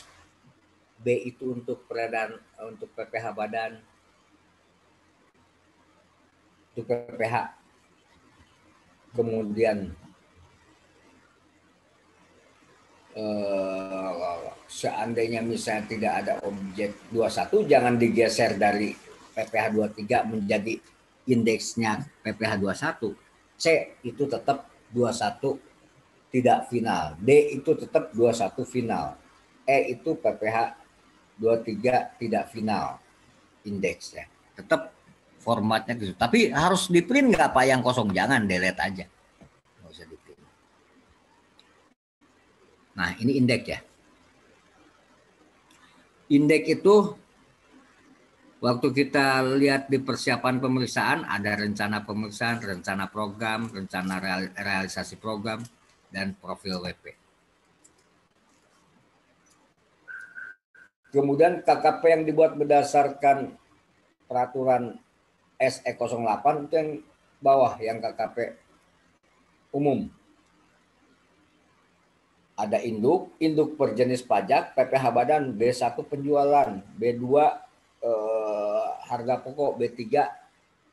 Speaker 1: B itu untuk peredaran, untuk PPh badan, untuk PPh. Kemudian seandainya misalnya tidak ada objek 21, jangan digeser dari PPh 23 menjadi indeksnya PPh 21, C itu tetap 21 tidak final, D itu tetap 21 final, E itu PPh 23 tidak final indeksnya. Tetap formatnya gitu. Tapi harus di print nggak Pak yang kosong? Jangan, delete aja. Nggak usah di print. Nah ini indeks ya. Indeks itu waktu kita lihat di persiapan pemeriksaan ada rencana pemeriksaan, rencana program, rencana realisasi program, dan profil WP. Kemudian KKP yang dibuat berdasarkan peraturan SE 08 itu yang bawah, yang KKP umum. Ada induk per jenis pajak, PPh badan, B1 penjualan, B2 harga pokok, B3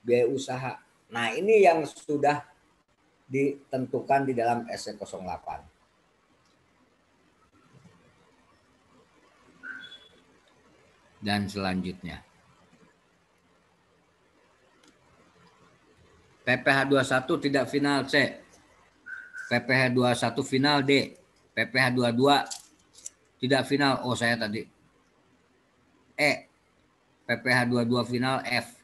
Speaker 1: biaya usaha. Nah ini yang sudah ditentukan di dalam SE 08. Dan selanjutnya PPh 21 tidak final C, PPh 21 final D, PPh 22 tidak final, oh saya tadi E, PPh 22 final F,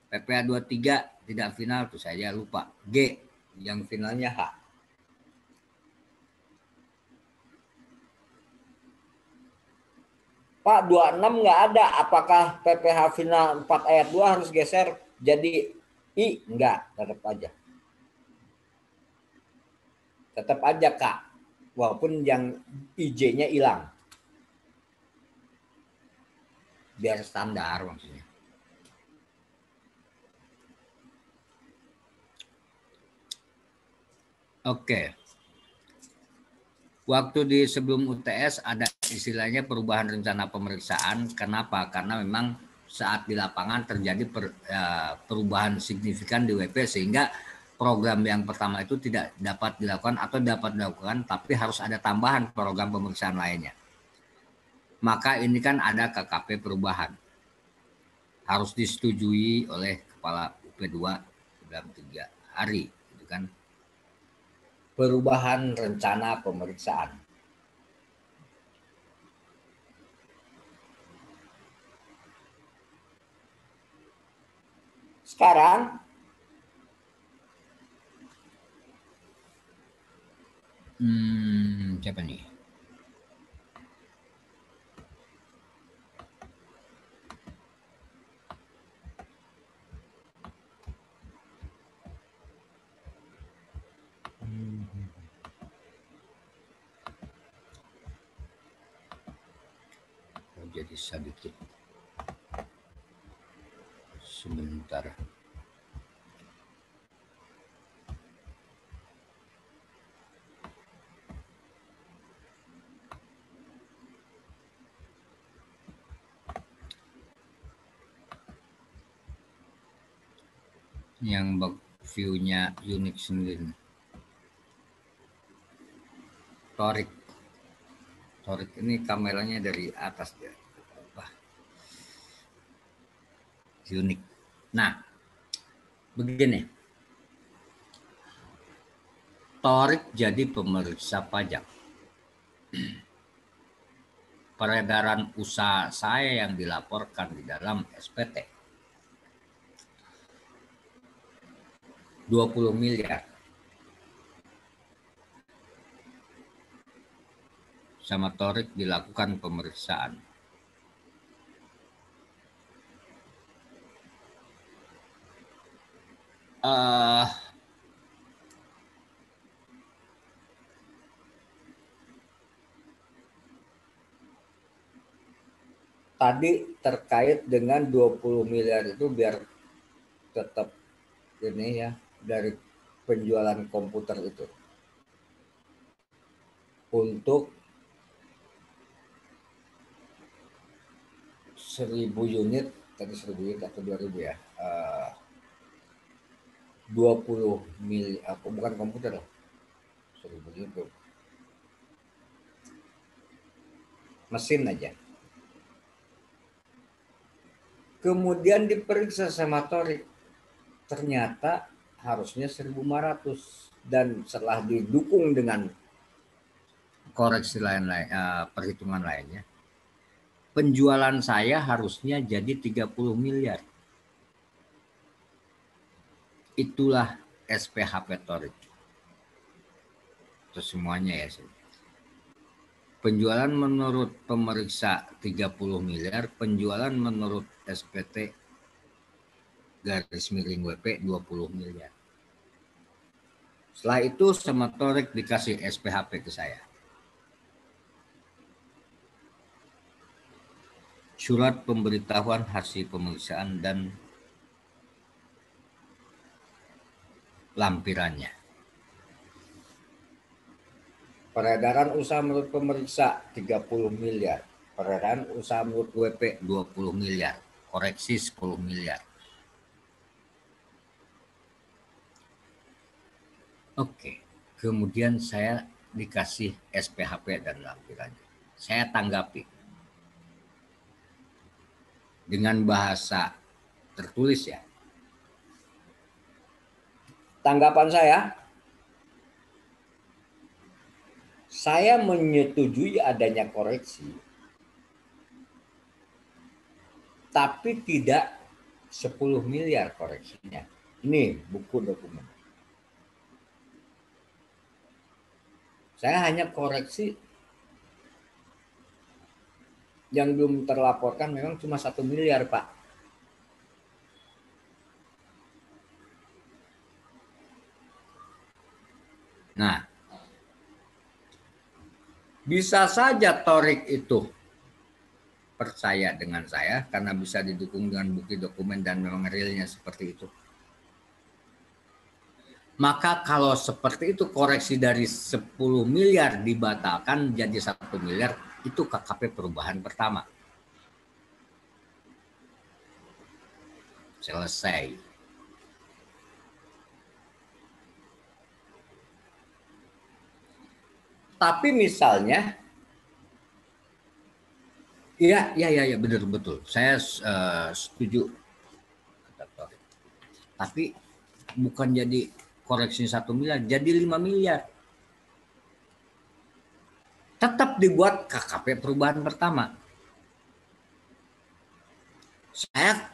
Speaker 1: PPh 23 tidak final tuh saya lupa, G yang finalnya H. Pak 26 nggak ada, apakah PPh final 4 ayat 2 harus geser jadi I? Enggak, tetap aja. Tetap aja Kak, walaupun yang IJ-nya hilang. Biar standar maksudnya. Oke. Waktu di sebelum UTS ada istilahnya perubahan rencana pemeriksaan. Kenapa? Karena memang saat di lapangan terjadi perubahan signifikan di WP sehingga program yang pertama itu tidak dapat dilakukan atau dapat dilakukan tapi harus ada tambahan program pemeriksaan lainnya. Maka ini kan ada KKP perubahan. Harus disetujui oleh Kepala UP2 dalam 3 hari. Gitu kan. Perubahan rencana pemeriksaan. Sekarang siapa nih? Jadi sedikit sebentar. Yang view-nya unik sendiri. Torik ini kameranya dari atas ya. Unik. Nah, begini. Torik jadi pemeriksa pajak. Peredaran usaha saya yang dilaporkan di dalam SPT 20 miliar. Sama Torik dilakukan pemeriksaan. Tadi terkait dengan 20 miliar itu biar tetap ini ya dari penjualan komputer itu. Untuk 1000 unit, tadi 1000 unit atau 2000 ya. 20 miliar, bukan komputer loh. 1000 unit tuh. Mesin aja. Kemudian diperiksa sama Torik. ternyata harusnya 1.500 dan setelah didukung dengan koreksi lain-lain, perhitungan lainnya, penjualan saya harusnya jadi 30 miliar. Itulah SPHP Torik. Itu semuanya ya. Penjualan menurut pemeriksa 30 miliar, penjualan menurut SPT garis miring WP 20 miliar. Setelah itu sama Torik dikasih SPHP ke saya. Surat pemberitahuan hasil pemeriksaan dan lampirannya. Peredaran usaha menurut pemeriksa 30 miliar. Peredaran usaha menurut WP 20 miliar. Koreksi 10 miliar. Oke, kemudian saya dikasih SPHP dan lampirannya. Saya tanggapi dengan bahasa tertulis ya. Tanggapan saya menyetujui adanya koreksi, tapi tidak 10 miliar koreksinya. Ini buku dokumen. Saya hanya koreksi yang belum terlaporkan memang cuma 1 miliar, Pak. Nah, bisa saja Torik itu percaya dengan saya karena bisa didukung dengan bukti dokumen dan memang realnya seperti itu. Maka kalau seperti itu koreksi dari 10 miliar dibatalkan jadi 1 miliar, itu KKP perubahan pertama. Selesai. Tapi misalnya, ya benar betul. Saya setuju. Tapi bukan jadi koreksi 1 miliar, jadi 5 miliar. Tetap dibuat KKP perubahan pertama. Saya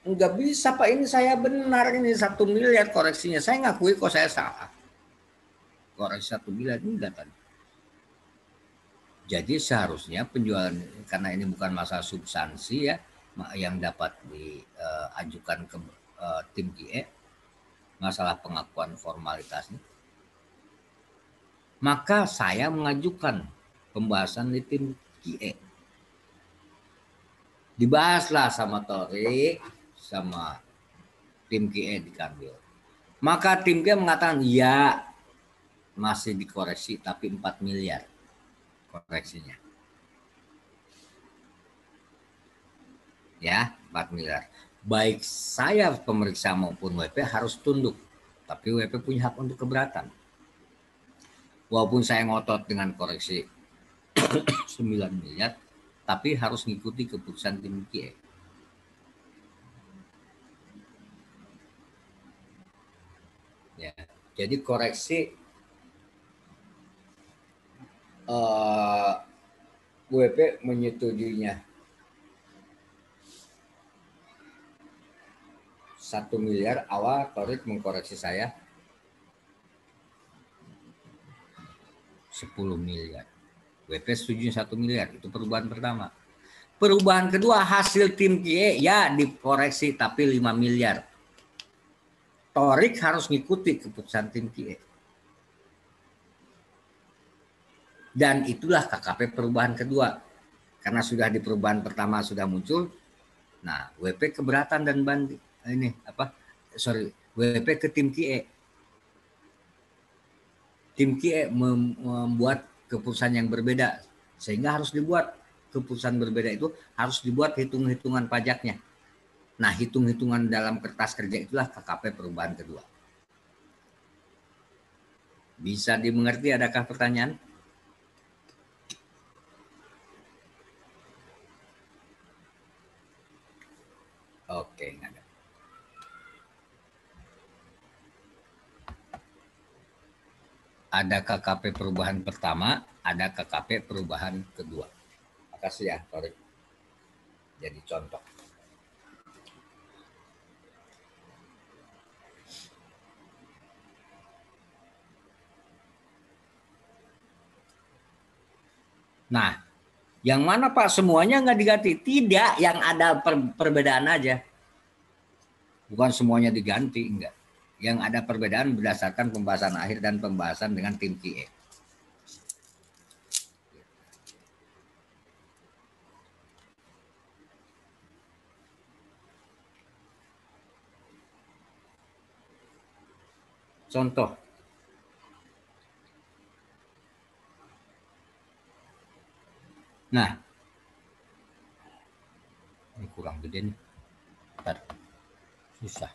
Speaker 1: nggak bisa, Pak, ini saya benar, ini 1 miliar koreksinya. Saya ngakui kok saya salah. Koreksi 1 miliar enggak tadi. Jadi seharusnya penjualan, karena ini bukan masalah substansi ya, yang dapat diajukan ke tim GE, masalah pengakuan formalitasnya. Maka saya mengajukan pembahasan di tim GE. Dibahaslah sama Torik, sama tim GE diambil. Maka tim GE mengatakan ya masih dikoreksi tapi 4 miliar koreksinya. Ya, 4 miliar. Baik saya pemeriksa maupun WP harus tunduk. Tapi WP punya hak untuk keberatan. Walaupun saya ngotot dengan koreksi 9 miliar, tapi harus mengikuti keputusan tim GE. Ya, jadi koreksi WP menyetujuinya 1 miliar, awal Torik mengkoreksi saya 10 miliar. WP setuju 1 miliar, itu perubahan pertama. Perubahan kedua, hasil tim GE ya dikoreksi tapi 5 miliar. Torik harus ngikuti keputusan tim GE. Dan itulah KKP perubahan kedua. Karena sudah di perubahan pertama sudah muncul. Nah, WP keberatan dan banding. WP ke tim GE. Tim GE membuat keputusan yang berbeda. Sehingga harus dibuat keputusan berbeda itu harus dibuat hitung-hitungan pajaknya. Nah, hitung-hitungan dalam kertas kerja itulah KKP perubahan kedua. Bisa dimengerti, adakah pertanyaan? Oke, enggak ada. Ada KKP perubahan pertama, ada KKP perubahan kedua. Makasih ya, Torik. Jadi contoh. Nah, yang mana Pak? Semuanya nggak diganti? Tidak, yang ada perbedaan aja. Bukan semuanya diganti, enggak. Yang ada perbedaan berdasarkan pembahasan akhir dan pembahasan dengan tim QA. Contoh. Nah, ini kurang gede nih. Bentar. Susah.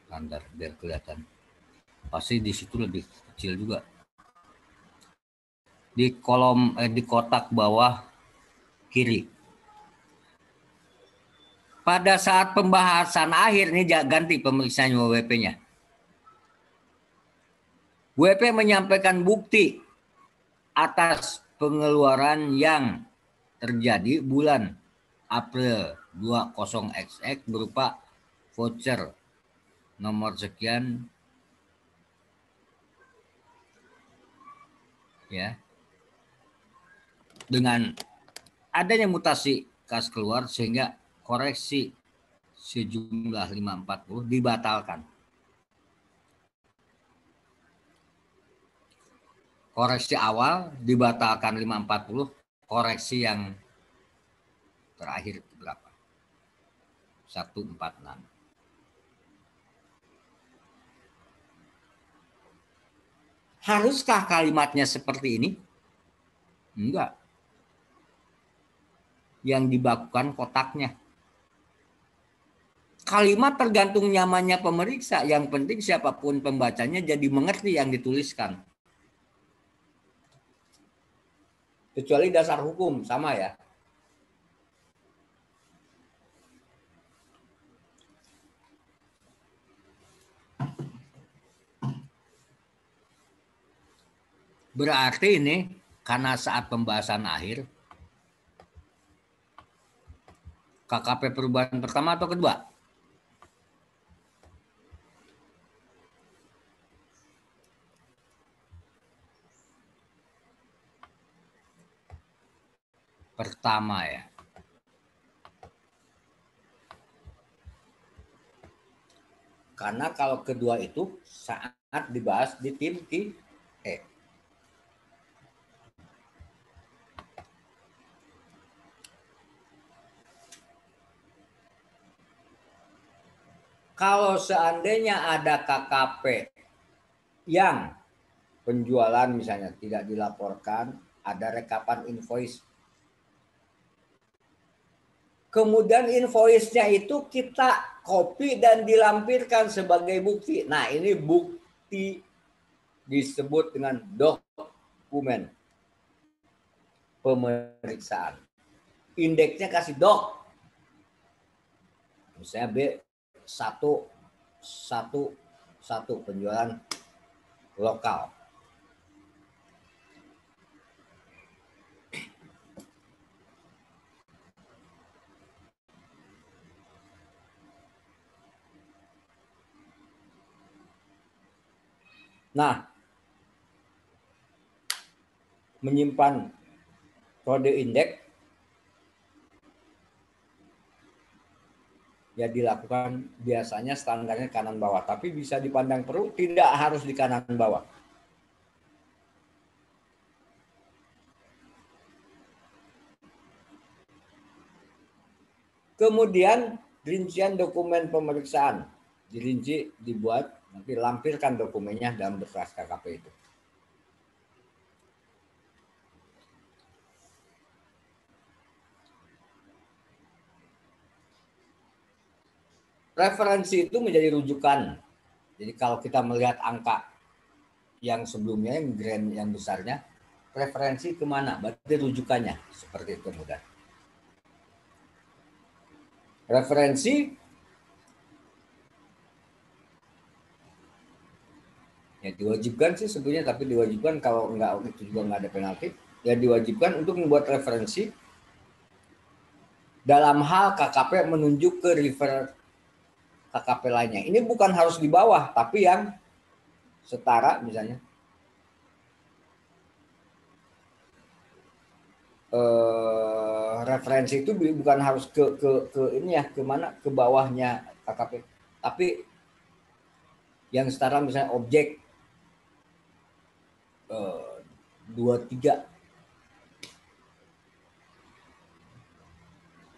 Speaker 1: Standar biar kelihatan. Pasti di situ lebih kecil juga. Di kolom di kotak bawah kiri. Pada saat pembahasan akhir nih ganti pemeriksaan WP-nya. WP menyampaikan bukti atas pengeluaran yang terjadi bulan April 20XX berupa voucher nomor sekian ya. Dengan adanya mutasi kas keluar sehingga koreksi sejumlah 540 dibatalkan. Koreksi awal dibatalkan 540, koreksi yang terakhir berapa? 146. Haruskah kalimatnya seperti ini? Enggak. Yang dibakukan kotaknya. Kalimat tergantung nyamannya pemeriksa. Yang penting siapapun pembacanya jadi mengerti yang dituliskan. Kecuali dasar hukum, sama ya. Berarti ini karena saat pembahasan akhir, KKP perubahan pertama atau kedua? Pertama ya. Karena kalau kedua itu saat dibahas di tim QA. Kalau seandainya ada KKP yang penjualan misalnya tidak dilaporkan, ada rekapan invoice. Kemudian invoice-nya itu kita copy dan dilampirkan sebagai bukti. Nah, ini bukti disebut dengan dokumen pemeriksaan. Indeksnya kasih dok. Misalnya B111 penjualan lokal. Nah, menyimpan kode indeks ya dilakukan biasanya standarnya kanan bawah, tapi bisa dipandang perlu, tidak harus di kanan bawah. Kemudian rincian dokumen pemeriksaan dirinci, dibuat, nanti lampirkan dokumennya dalam berkas KKP itu. Referensi itu menjadi rujukan. Jadi kalau kita melihat angka yang sebelumnya, yang grand yang besarnya, referensi kemana? Berarti rujukannya seperti itu mudah. Referensi ya diwajibkan sih sebenarnya, tapi diwajibkan kalau enggak itu juga nggak ada penalti. Ya diwajibkan untuk membuat referensi dalam hal KKP menunjuk ke refer KKP lainnya. Ini bukan harus di bawah, tapi yang setara misalnya. Referensi itu bukan harus ke ini ya, kemana, ke bawahnya KKP, tapi yang setara misalnya objek 23.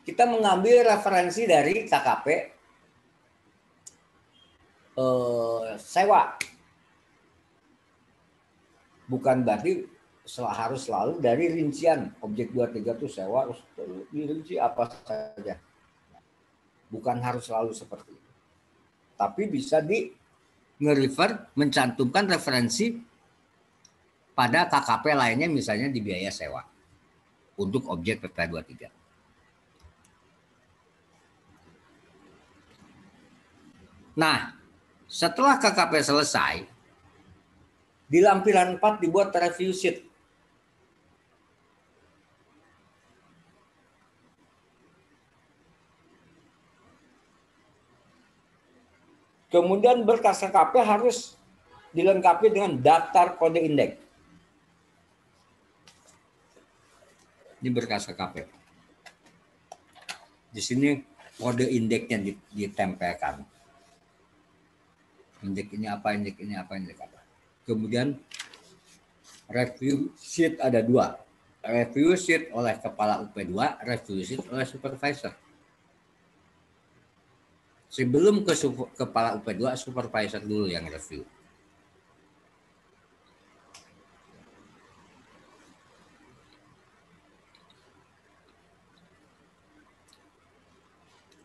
Speaker 1: Kita mengambil referensi dari KKP sewa, bukan berarti harus selalu dari rincian objek 23 itu sewa harus dirinci apa saja, bukan harus selalu seperti itu, tapi bisa di nge-refer, mencantumkan referensi pada KKP lainnya, misalnya di biaya sewa untuk objek PP 23. Nah, setelah KKP selesai, di lampiran 4 dibuat review sheet. Kemudian berkas KKP harus dilengkapi dengan daftar kode indeks. Ini berkas KKP. Di sini kode indeksnya ditempelkan. Indeks ini apa, indeks ini apa, indeks apa. Kemudian review sheet ada 2. Review sheet oleh kepala UP2, review sheet oleh supervisor. Sebelum ke kepala UP2, supervisor dulu yang review.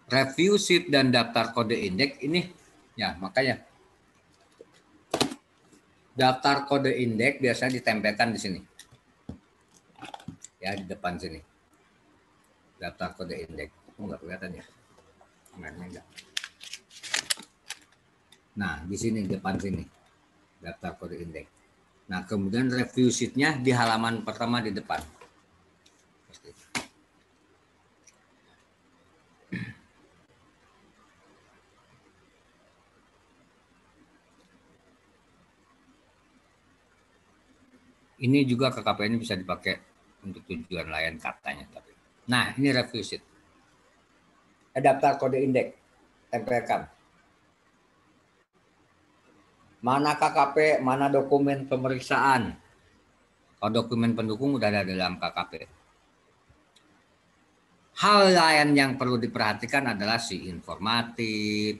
Speaker 1: Review sheet dan daftar kode indeks ini, ya makanya daftar kode indeks biasanya ditempelkan di sini, ya di depan sini. Daftar kode indeks, nggak kelihatan ya? Enggak. Nah, di sini, depan sini, daftar kode indeks. Nah, kemudian review sheet-nya di halaman pertama di depan. Ini juga KKP ini bisa dipakai untuk tujuan lain katanya. Tapi. Nah, ini review sheet. Daftar kode indeks, tempelkan. Mana KKP, mana dokumen pemeriksaan. Kalau dokumen pendukung udah ada dalam KKP. Hal lain yang perlu diperhatikan adalah si informatif,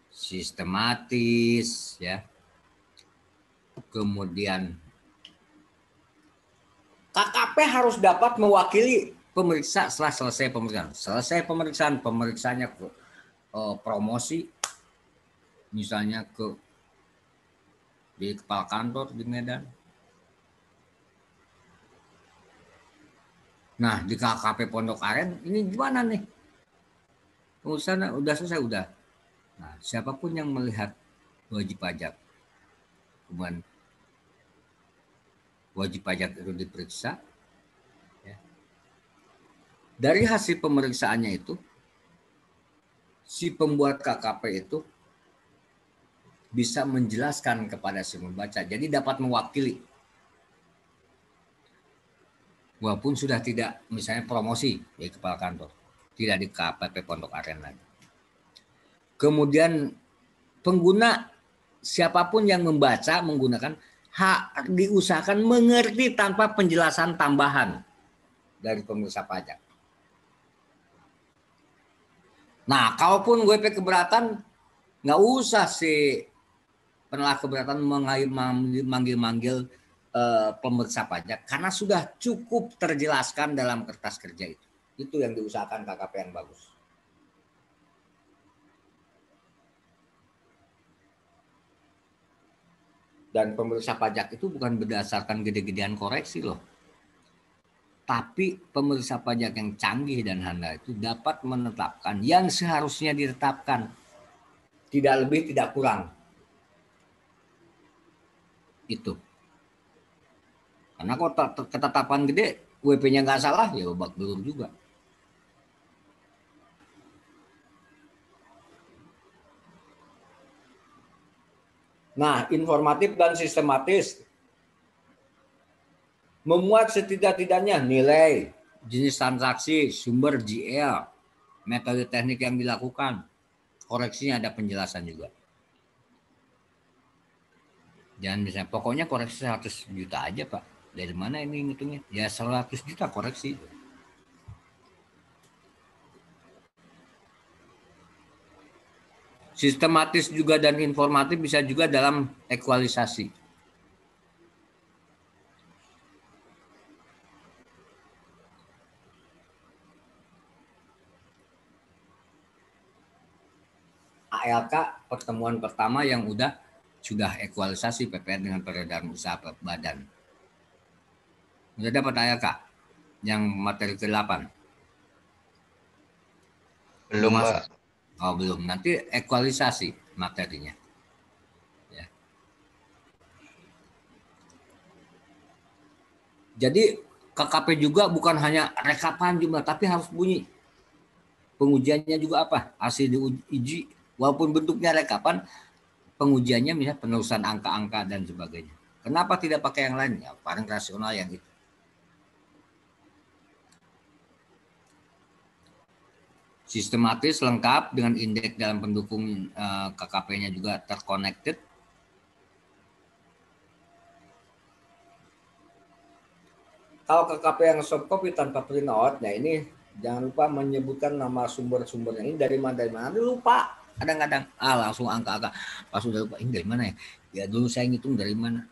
Speaker 1: sistematis, ya. Kemudian KKP harus dapat mewakili pemeriksa setelah selesai pemeriksaan. Selesai pemeriksaan, pemeriksaannya ke promosi, misalnya di kepala kantor di Medan. Nah, di KKP Pondok Aren ini gimana nih? Urusan udah selesai, udah. Nah, siapapun yang melihat wajib pajak, kemudian wajib pajak itu diperiksa, ya. Dari hasil pemeriksaannya itu, si pembuat KKP itu bisa menjelaskan kepada si membaca, jadi dapat mewakili. Walaupun sudah tidak misalnya promosi di kepala kantor, tidak di KPP Pondok Aren lagi. Kemudian pengguna siapapun yang membaca menggunakan hak diusahakan mengerti tanpa penjelasan tambahan dari pemirsa pajak. Nah, kalaupun WP keberatan, nggak usah si penolak keberatan manggil-manggil pemeriksa pajak karena sudah cukup terjelaskan dalam kertas kerja itu. Itu yang diusahakan KKP yang bagus. Dan pemeriksa pajak itu bukan berdasarkan gede-gedean koreksi loh. Tapi pemeriksa pajak yang canggih dan handal itu dapat menetapkan yang seharusnya ditetapkan. Tidak lebih, tidak kurang. Itu. Karena kalau ketetapan gede, WP-nya nggak salah, ya babak belur juga. Nah, informatif dan sistematis. Memuat setidak-tidaknya nilai, jenis transaksi, sumber GL, metode teknik yang dilakukan. Koreksinya ada penjelasan juga. Jangan misalnya, pokoknya koreksi 100 juta aja Pak. Dari mana ini ngitungnya? Ya 100 juta koreksi. Sistematis juga dan informatif bisa juga dalam ekualisasi. ALK pertemuan pertama yang sudah ekualisasi PPN dengan peredaran usaha badan. Sudah dapat ALK yang materi ke-8?
Speaker 2: Belum, Pak.
Speaker 1: Oh, belum. Nanti ekualisasi materinya. Ya. Jadi KKP juga bukan hanya rekapan jumlah, tapi harus bunyi. Pengujiannya juga apa? Hasil diuji, walaupun bentuknya rekapan, pengujiannya misalnya penerusan angka-angka dan sebagainya. Kenapa tidak pakai yang lain? Ya, paling rasional yang itu. Sistematis lengkap dengan indeks dalam pendukung KKP-nya juga terconnected. Kalau KKP yang soft copy tanpa print out, nah ini jangan lupa menyebutkan nama sumber-sumbernya. Ini dari mana? Nanti lupa. Kadang-kadang langsung angka-angka. Pas udah lupa, ini dari mana ya? Ya dulu saya ngitung dari mana.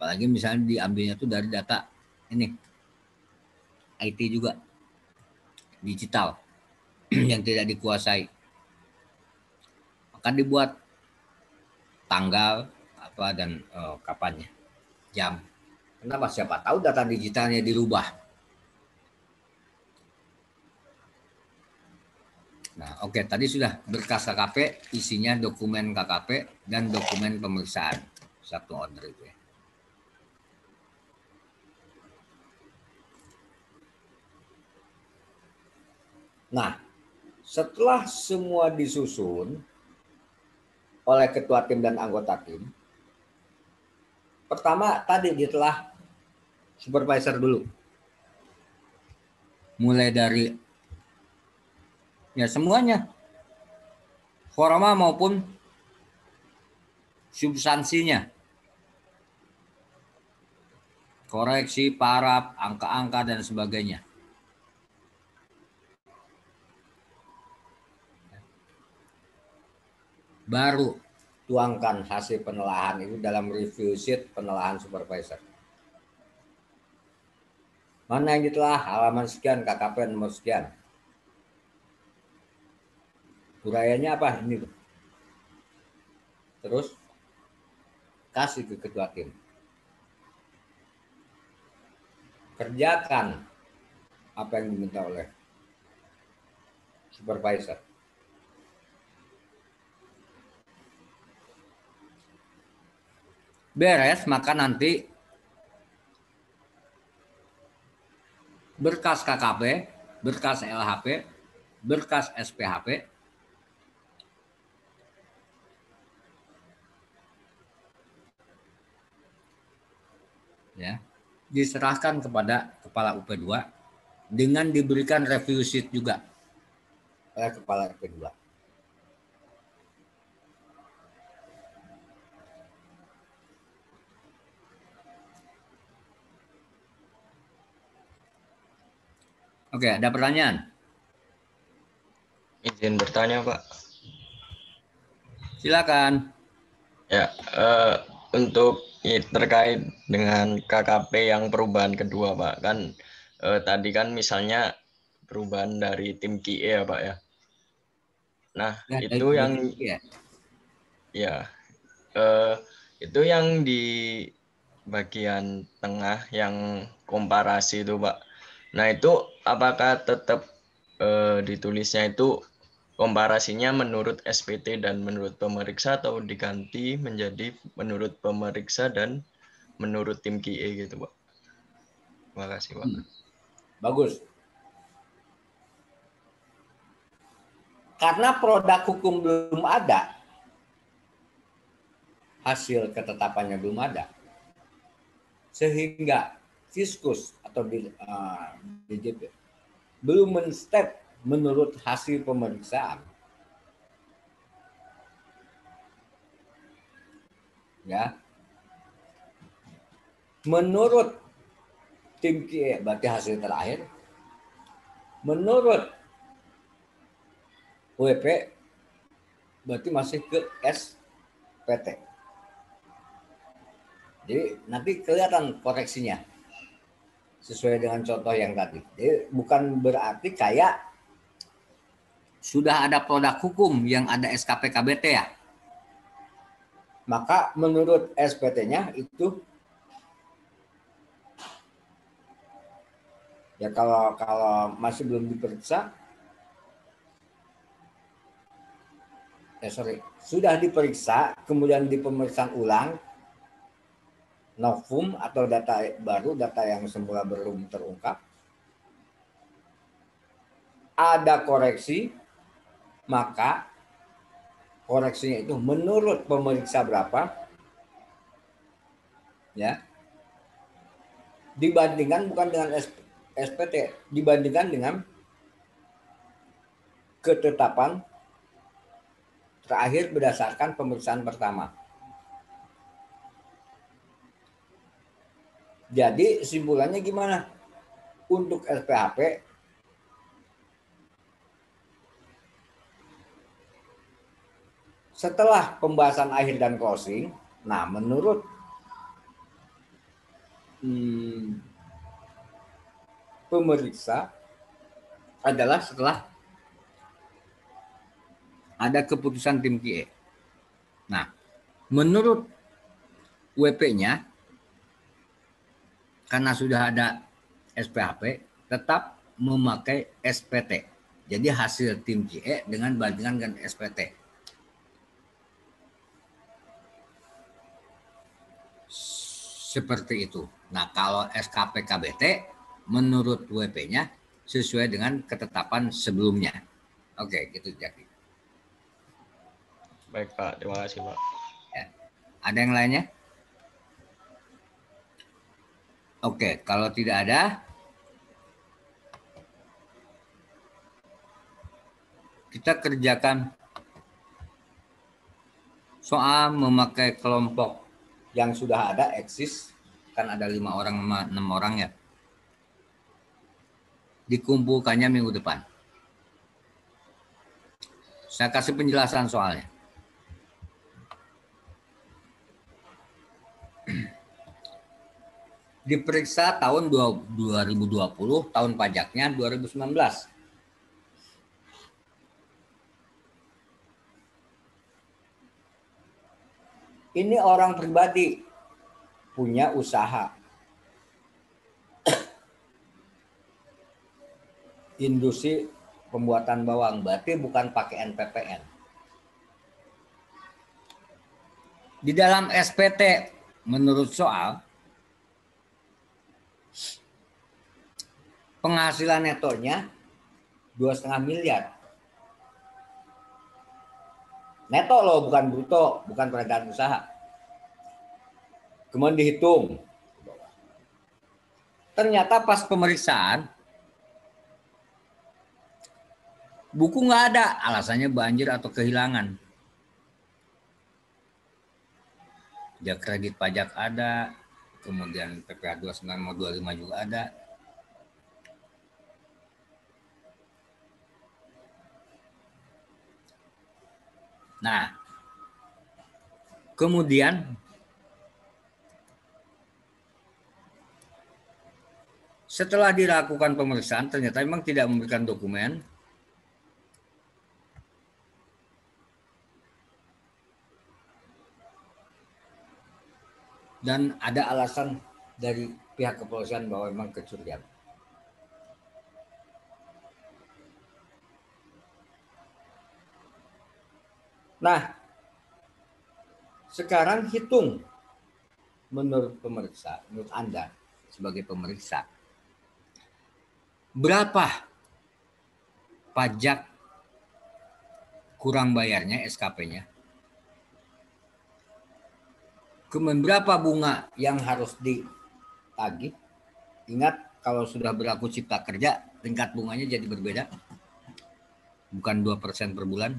Speaker 1: Apalagi misalnya diambilnya tuh dari data ini. IT juga. Digital. Yang tidak dikuasai. Maka dibuat tanggal apa dan kapannya. Jam. Kenapa? Siapa tahu data digitalnya dirubah. Nah, oke, tadi sudah berkas KKP, isinya dokumen KKP dan dokumen pemeriksaan. Satu order itu ya. Nah, setelah semua disusun oleh ketua tim dan anggota tim, pertama tadi setelah supervisor dulu. Mulai dari ya semuanya, forma maupun substansinya. Koreksi, paraf, angka-angka dan sebagainya. Baru tuangkan hasil penelaahan itu dalam review sheet penelaahan supervisor. Mana yang ditelah? Halaman sekian, KKP nomor sekian. Uraiannya apa? Ini. Terus kasih ke ketua tim. Kerjakan apa yang diminta oleh supervisor. Beres, maka nanti berkas KKP, berkas LHP, berkas SPHP, ya, diserahkan kepada kepala UP2 dengan diberikan review sheet juga oleh kepala UP2. Oke, ada pertanyaan?
Speaker 2: Izin bertanya, Pak.
Speaker 1: Silakan.
Speaker 2: Ya, untuk terkait dengan KKP yang perubahan kedua, Pak. Kan tadi kan misalnya perubahan dari tim QE ya, Pak ya. Nah,
Speaker 1: Ya,
Speaker 2: itu yang
Speaker 1: ya.
Speaker 2: Ya, Itu yang di bagian tengah yang komparasi itu, Pak. Nah, itu apakah tetap ditulisnya itu komparasinya menurut SPT dan menurut pemeriksa atau diganti menjadi menurut pemeriksa dan menurut tim QA gitu, Pak? Terima kasih, Pak.
Speaker 8: Bagus. Karena produk hukum belum ada, hasil ketetapannya belum ada, sehingga Fiskus atau DJP belum men-step menurut hasil pemeriksaan. Ya, menurut tim QA berarti hasil terakhir. Menurut WP berarti masih ke SPT. Jadi nanti kelihatan koreksinya sesuai dengan contoh yang tadi. Jadi bukan berarti kayak sudah ada produk hukum yang ada SKP KBT ya. Maka menurut SPT-nya itu ya kalau masih belum diperiksa, sudah diperiksa kemudian di pemeriksaan ulang, novum atau data baru, data yang semula belum terungkap, ada koreksi, maka koreksinya itu menurut pemeriksa berapa, ya, dibandingkan bukan dengan SPT, dibandingkan dengan ketetapan terakhir berdasarkan pemeriksaan pertama. Jadi simpulannya gimana? Untuk SPHP setelah pembahasan akhir dan closing, nah menurut pemeriksa adalah setelah ada keputusan tim QA. Nah, menurut WP-nya, karena sudah ada SPHP, tetap memakai SPT. Jadi hasil tim QA dengan bandingan dengan SPT. Seperti itu. Nah, kalau SKP KBT, menurut WP-nya sesuai dengan ketetapan sebelumnya. Oke, gitu jadi.
Speaker 2: Baik, Pak. Terima kasih, Pak.
Speaker 8: Ya. Ada yang lainnya? Oke, kalau tidak ada, kita kerjakan soal memakai kelompok yang sudah ada, eksis, kan ada 5 orang, 6 orang ya. Dikumpulkannya minggu depan. Saya kasih penjelasan soalnya. Diperiksa tahun 2020, tahun pajaknya 2019. Ini orang pribadi punya usaha. Industri pembuatan bawang, berarti bukan pakai NPPN. Di dalam SPT menurut soal, penghasilan netonya 2,5 miliar. Neto loh, bukan bruto, bukan perendahan usaha. Kemudian dihitung. Ternyata pas pemeriksaan, buku nggak ada, alasannya banjir atau kehilangan. Ya kredit pajak ada, kemudian PPh 29 juga ada. Nah, kemudian setelah dilakukan pemeriksaan ternyata memang tidak memberikan dokumen. dan ada alasan dari pihak kepolisian bahwa memang kecurigaan. Nah, sekarang hitung menurut pemeriksa, menurut Anda sebagai pemeriksa, berapa pajak kurang bayarnya SKP-nya? Kemudian berapa bunga yang harus ditagih? Ingat, kalau sudah berlaku cipta kerja, tingkat bunganya jadi berbeda. Bukan 2% per bulan.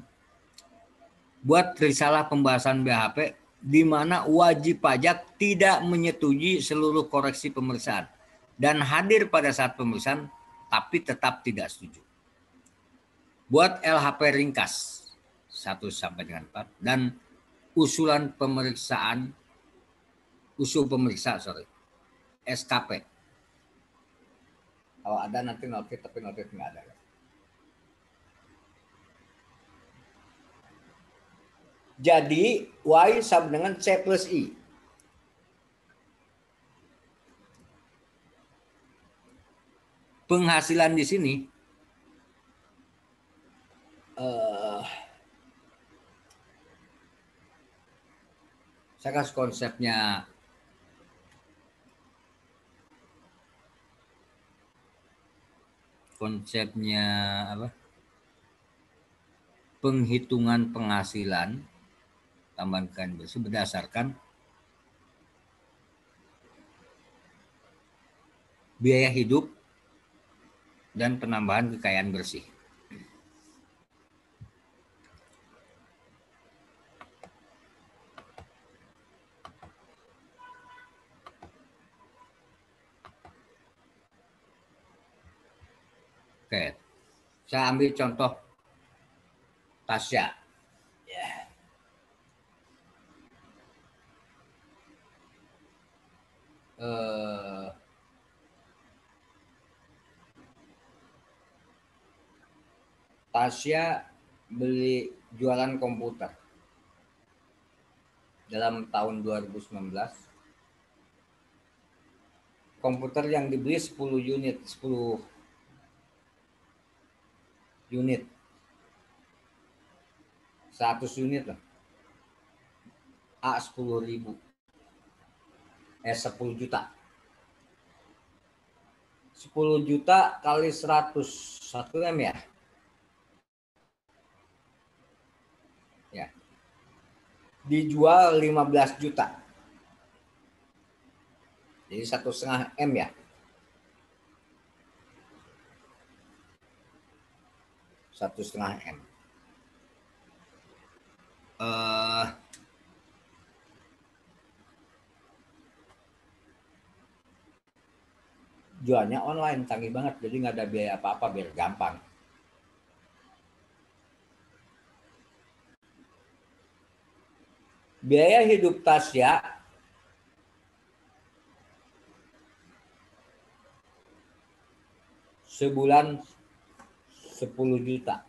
Speaker 8: Buat risalah pembahasan BHP, di mana wajib pajak tidak menyetujui seluruh koreksi pemeriksaan dan hadir pada saat pemeriksaan, tapi tetap tidak setuju. Buat LHP ringkas 1 sampai dengan 4 dan usul pemeriksa SKP. Kalau ada nanti notif, tapi notif nggak ada. Jadi Y sama dengan C plus I. Penghasilan di sini saya kasih konsepnya apa? Penghitungan penghasilan tambahan kekayaan bersih berdasarkan biaya hidup dan penambahan kekayaan bersih. Oke, saya ambil contoh Tasya. Tasya beli jualan komputer dalam tahun 2019. Komputer yang dibeli 10 unit. 100 unit lah. A 10.000. 10 juta. 10 juta kali 100. 1 M ya? Ya. Dijual 15 juta. Jadi 1,5 M ya. 1,5 M. Jualnya online, canggih banget, jadi nggak ada biaya apa-apa, biar gampang. Biaya hidup Tasya sebulan 10 juta.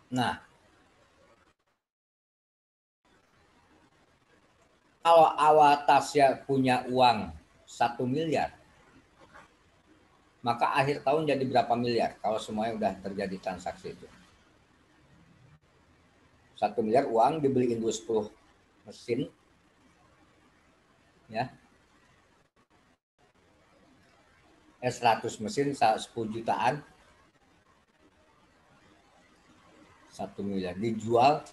Speaker 8: Nah, kalau awal Tasya punya uang 1 miliar, maka akhir tahun jadi berapa miliar kalau semuanya udah terjadi transaksi itu? 1 miliar uang dibeliin 10 mesin, ya. 100 mesin 10 jutaan. 1 miliar dijual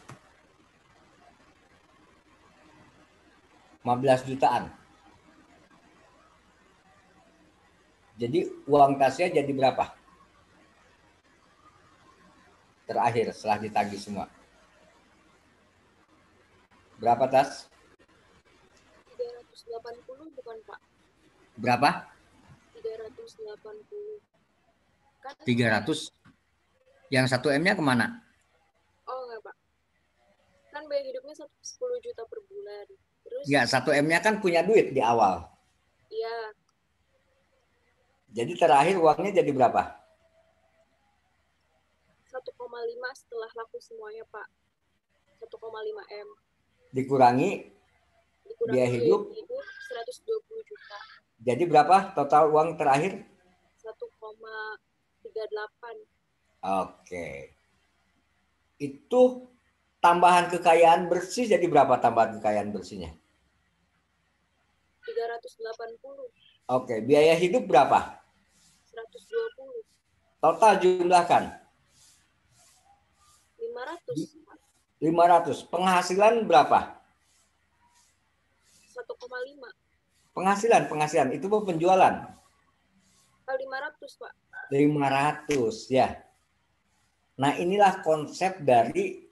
Speaker 8: 15 jutaan. Jadi uang Tasya jadi berapa? Terakhir setelah ditagih semua. Berapa, Tas?
Speaker 6: 380 bukan, Pak?
Speaker 8: Berapa?
Speaker 6: 380. Kan
Speaker 8: 300. Yang 1 M-nya kemana?
Speaker 6: Oh enggak, Pak. Kan biaya hidupnya 10 juta per bulan. Terus
Speaker 8: Ya, 1 M-nya kan punya duit di awal.
Speaker 6: Iya.
Speaker 8: Jadi terakhir uangnya jadi berapa?
Speaker 6: 1,5 setelah laku semuanya, Pak. 1,5 M.
Speaker 8: Dikurangi biaya hidup
Speaker 6: 120 juta.
Speaker 8: Jadi berapa total uang terakhir?
Speaker 6: 1,38.
Speaker 8: Oke. Itu tambahan kekayaan bersih jadi berapa tambahan kekayaan bersihnya?
Speaker 6: 380.
Speaker 8: Oke, biaya hidup berapa?
Speaker 6: 120.
Speaker 8: Total jumlahkan.
Speaker 6: 500.
Speaker 8: 500. Penghasilan berapa?
Speaker 6: 1,5.
Speaker 8: Penghasilan itu apa penjualan?
Speaker 6: 500, Pak.
Speaker 8: 500 ya. Nah, inilah konsep dari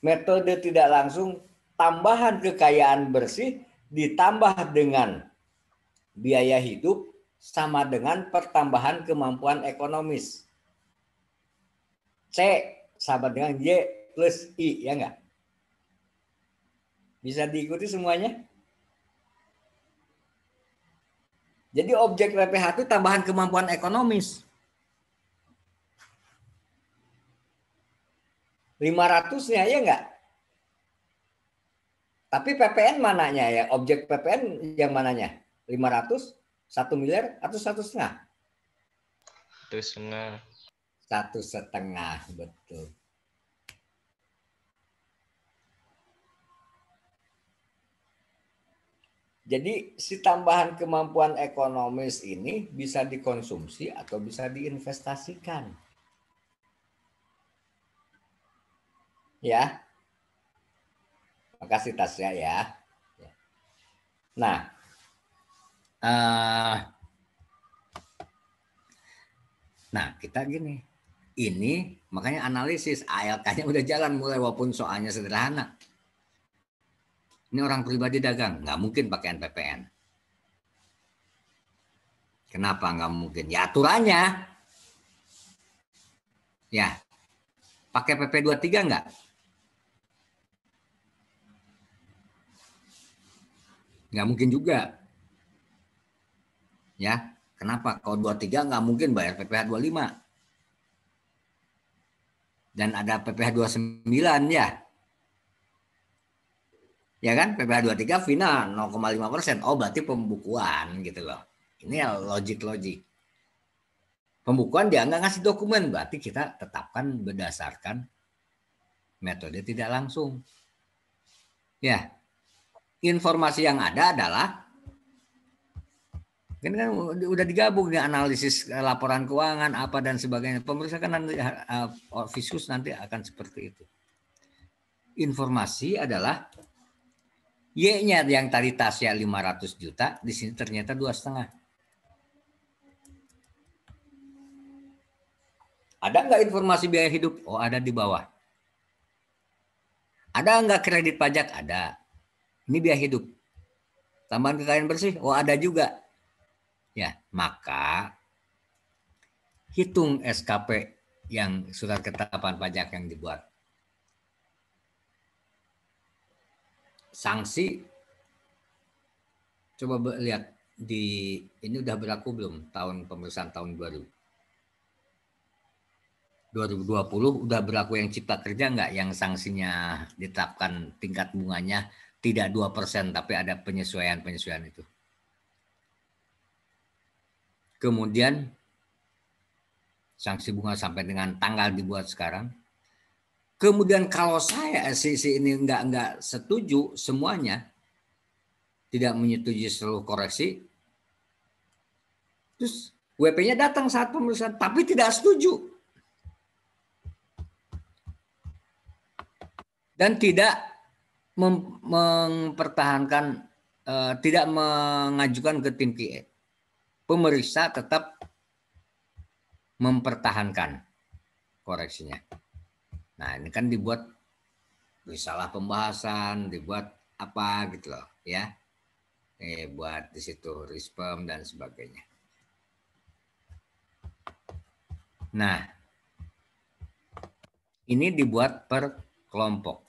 Speaker 8: metode tidak langsung, tambahan kekayaan bersih ditambah dengan biaya hidup sama dengan pertambahan kemampuan ekonomis. C sama dengan Y plus I, ya enggak? Bisa diikuti semuanya? Jadi objek PPH itu tambahan kemampuan ekonomis. 500-nya ya enggak? Tapi PPN mananya ya? Objek PPN yang mananya? 500, 1 miliar atau 1,5?
Speaker 2: 1,5.
Speaker 8: 1,5, betul. Jadi si tambahan kemampuan ekonomis ini bisa dikonsumsi atau bisa diinvestasikan. Ya. Makasih Tasya ya. Nah, kita gini. Ini makanya analisis ALK-nya udah jalan mulai walaupun soalnya sederhana. Ini orang pribadi dagang, nggak mungkin pakai NPPN. Kenapa nggak mungkin? Ya aturannya. Ya, pakai PP 23 nggak? Nggak mungkin juga. Ya, kenapa? Kalau 23 nggak mungkin bayar PPh 25. Dan ada PPh 29 ya. Ya kan, PPh 23 final 0,5%. Oh, berarti pembukuan gitu loh. Ini logik. Pembukuan dia nggak ngasih dokumen, berarti kita tetapkan berdasarkan metode tidak langsung. Ya, informasi yang ada adalah kan udah digabung nih analisis laporan keuangan apa dan sebagainya. Pemeriksa kan nanti Fiskus nanti akan seperti itu. Informasi adalah Y-nya yang tadi Tasya 500 juta, di sini ternyata 2,5. Ada nggak informasi biaya hidup? Oh, ada di bawah. Ada nggak kredit pajak? Ada. Ini biaya hidup. Tambahan kekayaan bersih? Oh, ada juga. Ya, maka hitung SKP yang surat ketetapan pajak yang dibuat. Sanksi, coba lihat di ini udah berlaku belum tahun pemeriksaan tahun 2020 udah berlaku yang cipta kerja nggak, yang sanksinya ditetapkan tingkat bunganya tidak 2% tapi ada penyesuaian itu. Kemudian sanksi bunga sampai dengan tanggal dibuat sekarang. Kemudian kalau saya sisi ini enggak setuju semuanya, tidak menyetujui seluruh koreksi, terus WP-nya datang saat pemeriksaan tapi tidak setuju dan tidak mempertahankan, tidak mengajukan ke tim QE. Pemeriksa tetap mempertahankan koreksinya. Nah, ini kan dibuat risalah pembahasan, dibuat apa gitu loh, ya. Buat di situ rispem dan sebagainya. Nah, ini dibuat per kelompok.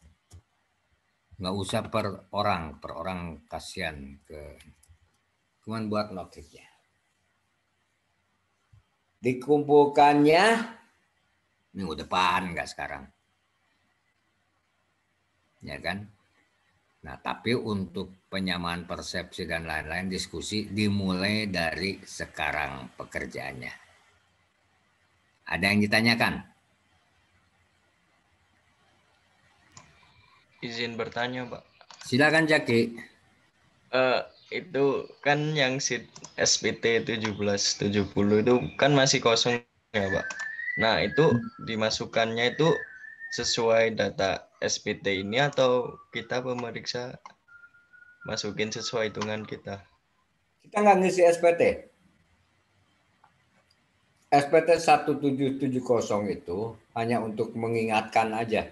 Speaker 8: Nggak usah per orang kasihan ke. Cuman buat notifnya. Dikumpulkannya minggu depan, enggak sekarang. Ya kan? Nah, tapi untuk penyamaan persepsi dan lain-lain diskusi dimulai dari sekarang pekerjaannya. Ada yang ditanyakan?
Speaker 2: Izin bertanya, Pak.
Speaker 8: Silakan, Jaki.
Speaker 2: Itu kan yang sheet SPT 1770 itu kan masih kosong ya, Pak. Nah, itu dimasukkannya itu sesuai data SPT ini atau kita pemeriksa masukin sesuai hitungan kita?
Speaker 8: Kita nggak ngisi SPT. SPT 1770 itu hanya untuk mengingatkan aja.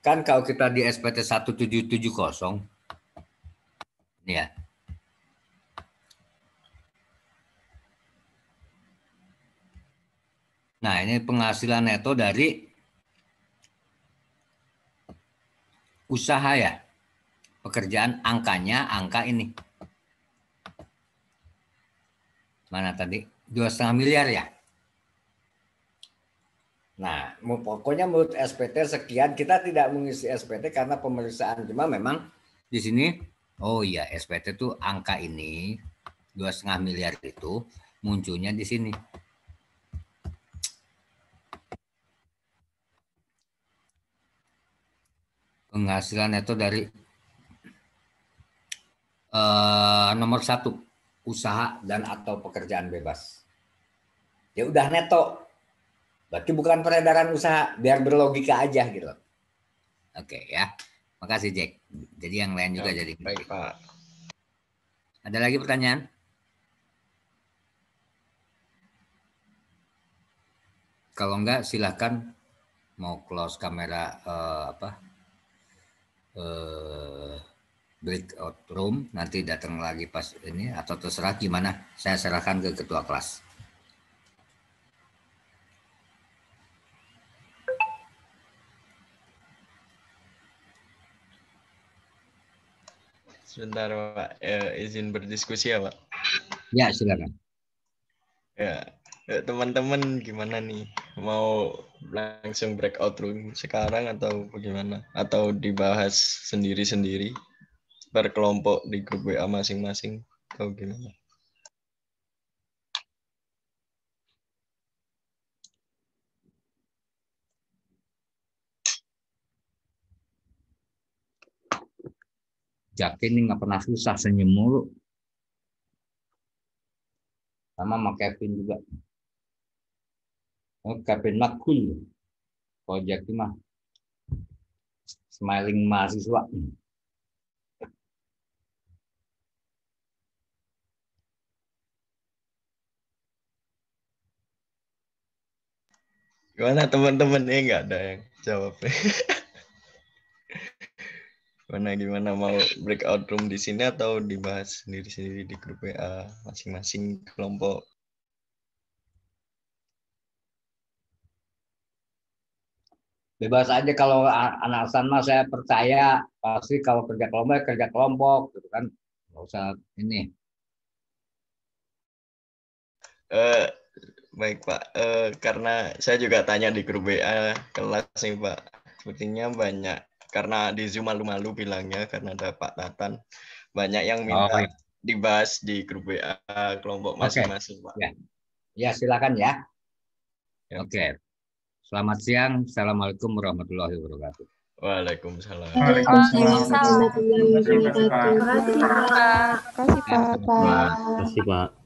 Speaker 8: Kan kalau kita di SPT 1770, ini ya. Nah, ini penghasilan neto dari usaha ya. Pekerjaan angkanya, angka ini. Mana tadi? 2,5 miliar ya? Nah, pokoknya menurut SPT sekian, kita tidak mengisi SPT karena pemeriksaan. Cuma memang di sini, oh iya SPT itu angka ini, 2,5 miliar itu munculnya di sini. Penghasilan neto dari nomor 1, usaha dan atau pekerjaan bebas. Ya udah neto. Berarti bukan peredaran usaha, biar berlogika aja gitu. Oke ya. Makasih Jack. Jadi yang lain juga jadi.
Speaker 2: Baik, Pak.
Speaker 8: Ada lagi pertanyaan? Kalau enggak silahkan mau close kamera breakout room, nanti datang lagi pas ini atau terserah gimana. Saya serahkan ke ketua kelas.
Speaker 2: Sebentar, Pak. Izin berdiskusi ya, Pak.
Speaker 8: Ya, silakan.
Speaker 2: Ya, teman-teman gimana nih? Mau langsung breakout room sekarang atau bagaimana? Atau dibahas sendiri-sendiri berkelompok di grup WA masing-masing atau gimana?
Speaker 8: Jack ini nggak pernah susah, senyum mulu. Sama Kevin juga. Oh, Kevin mah cool. Kalau Jack mah smiling mahasiswa.
Speaker 2: Gimana teman-teman? Nggak ada yang jawab. Gimana mau breakout room di sini atau dibahas sendiri-sendiri di grup WA masing-masing kelompok?
Speaker 8: Bebas aja, kalau anak sama saya percaya pasti kalau kerja kelompok gitu kan. Nggak usah ini.
Speaker 2: Baik Pak, karena saya juga tanya di grup WA kelas nih Pak, sepertinya banyak karena di Zoom malu-malu bilangnya karena ada Pak Tatan, banyak yang minta dibahas di grup WA kelompok masing-masing Pak.
Speaker 8: Ya silakan ya. Oke. Selamat siang. Assalamualaikum warahmatullahi wabarakatuh.
Speaker 2: Waalaikumsalam.
Speaker 5: Waalaikumsalam warahmatullahi wabarakatuh.
Speaker 3: Terima kasih Pak.
Speaker 9: Terima kasih Pak.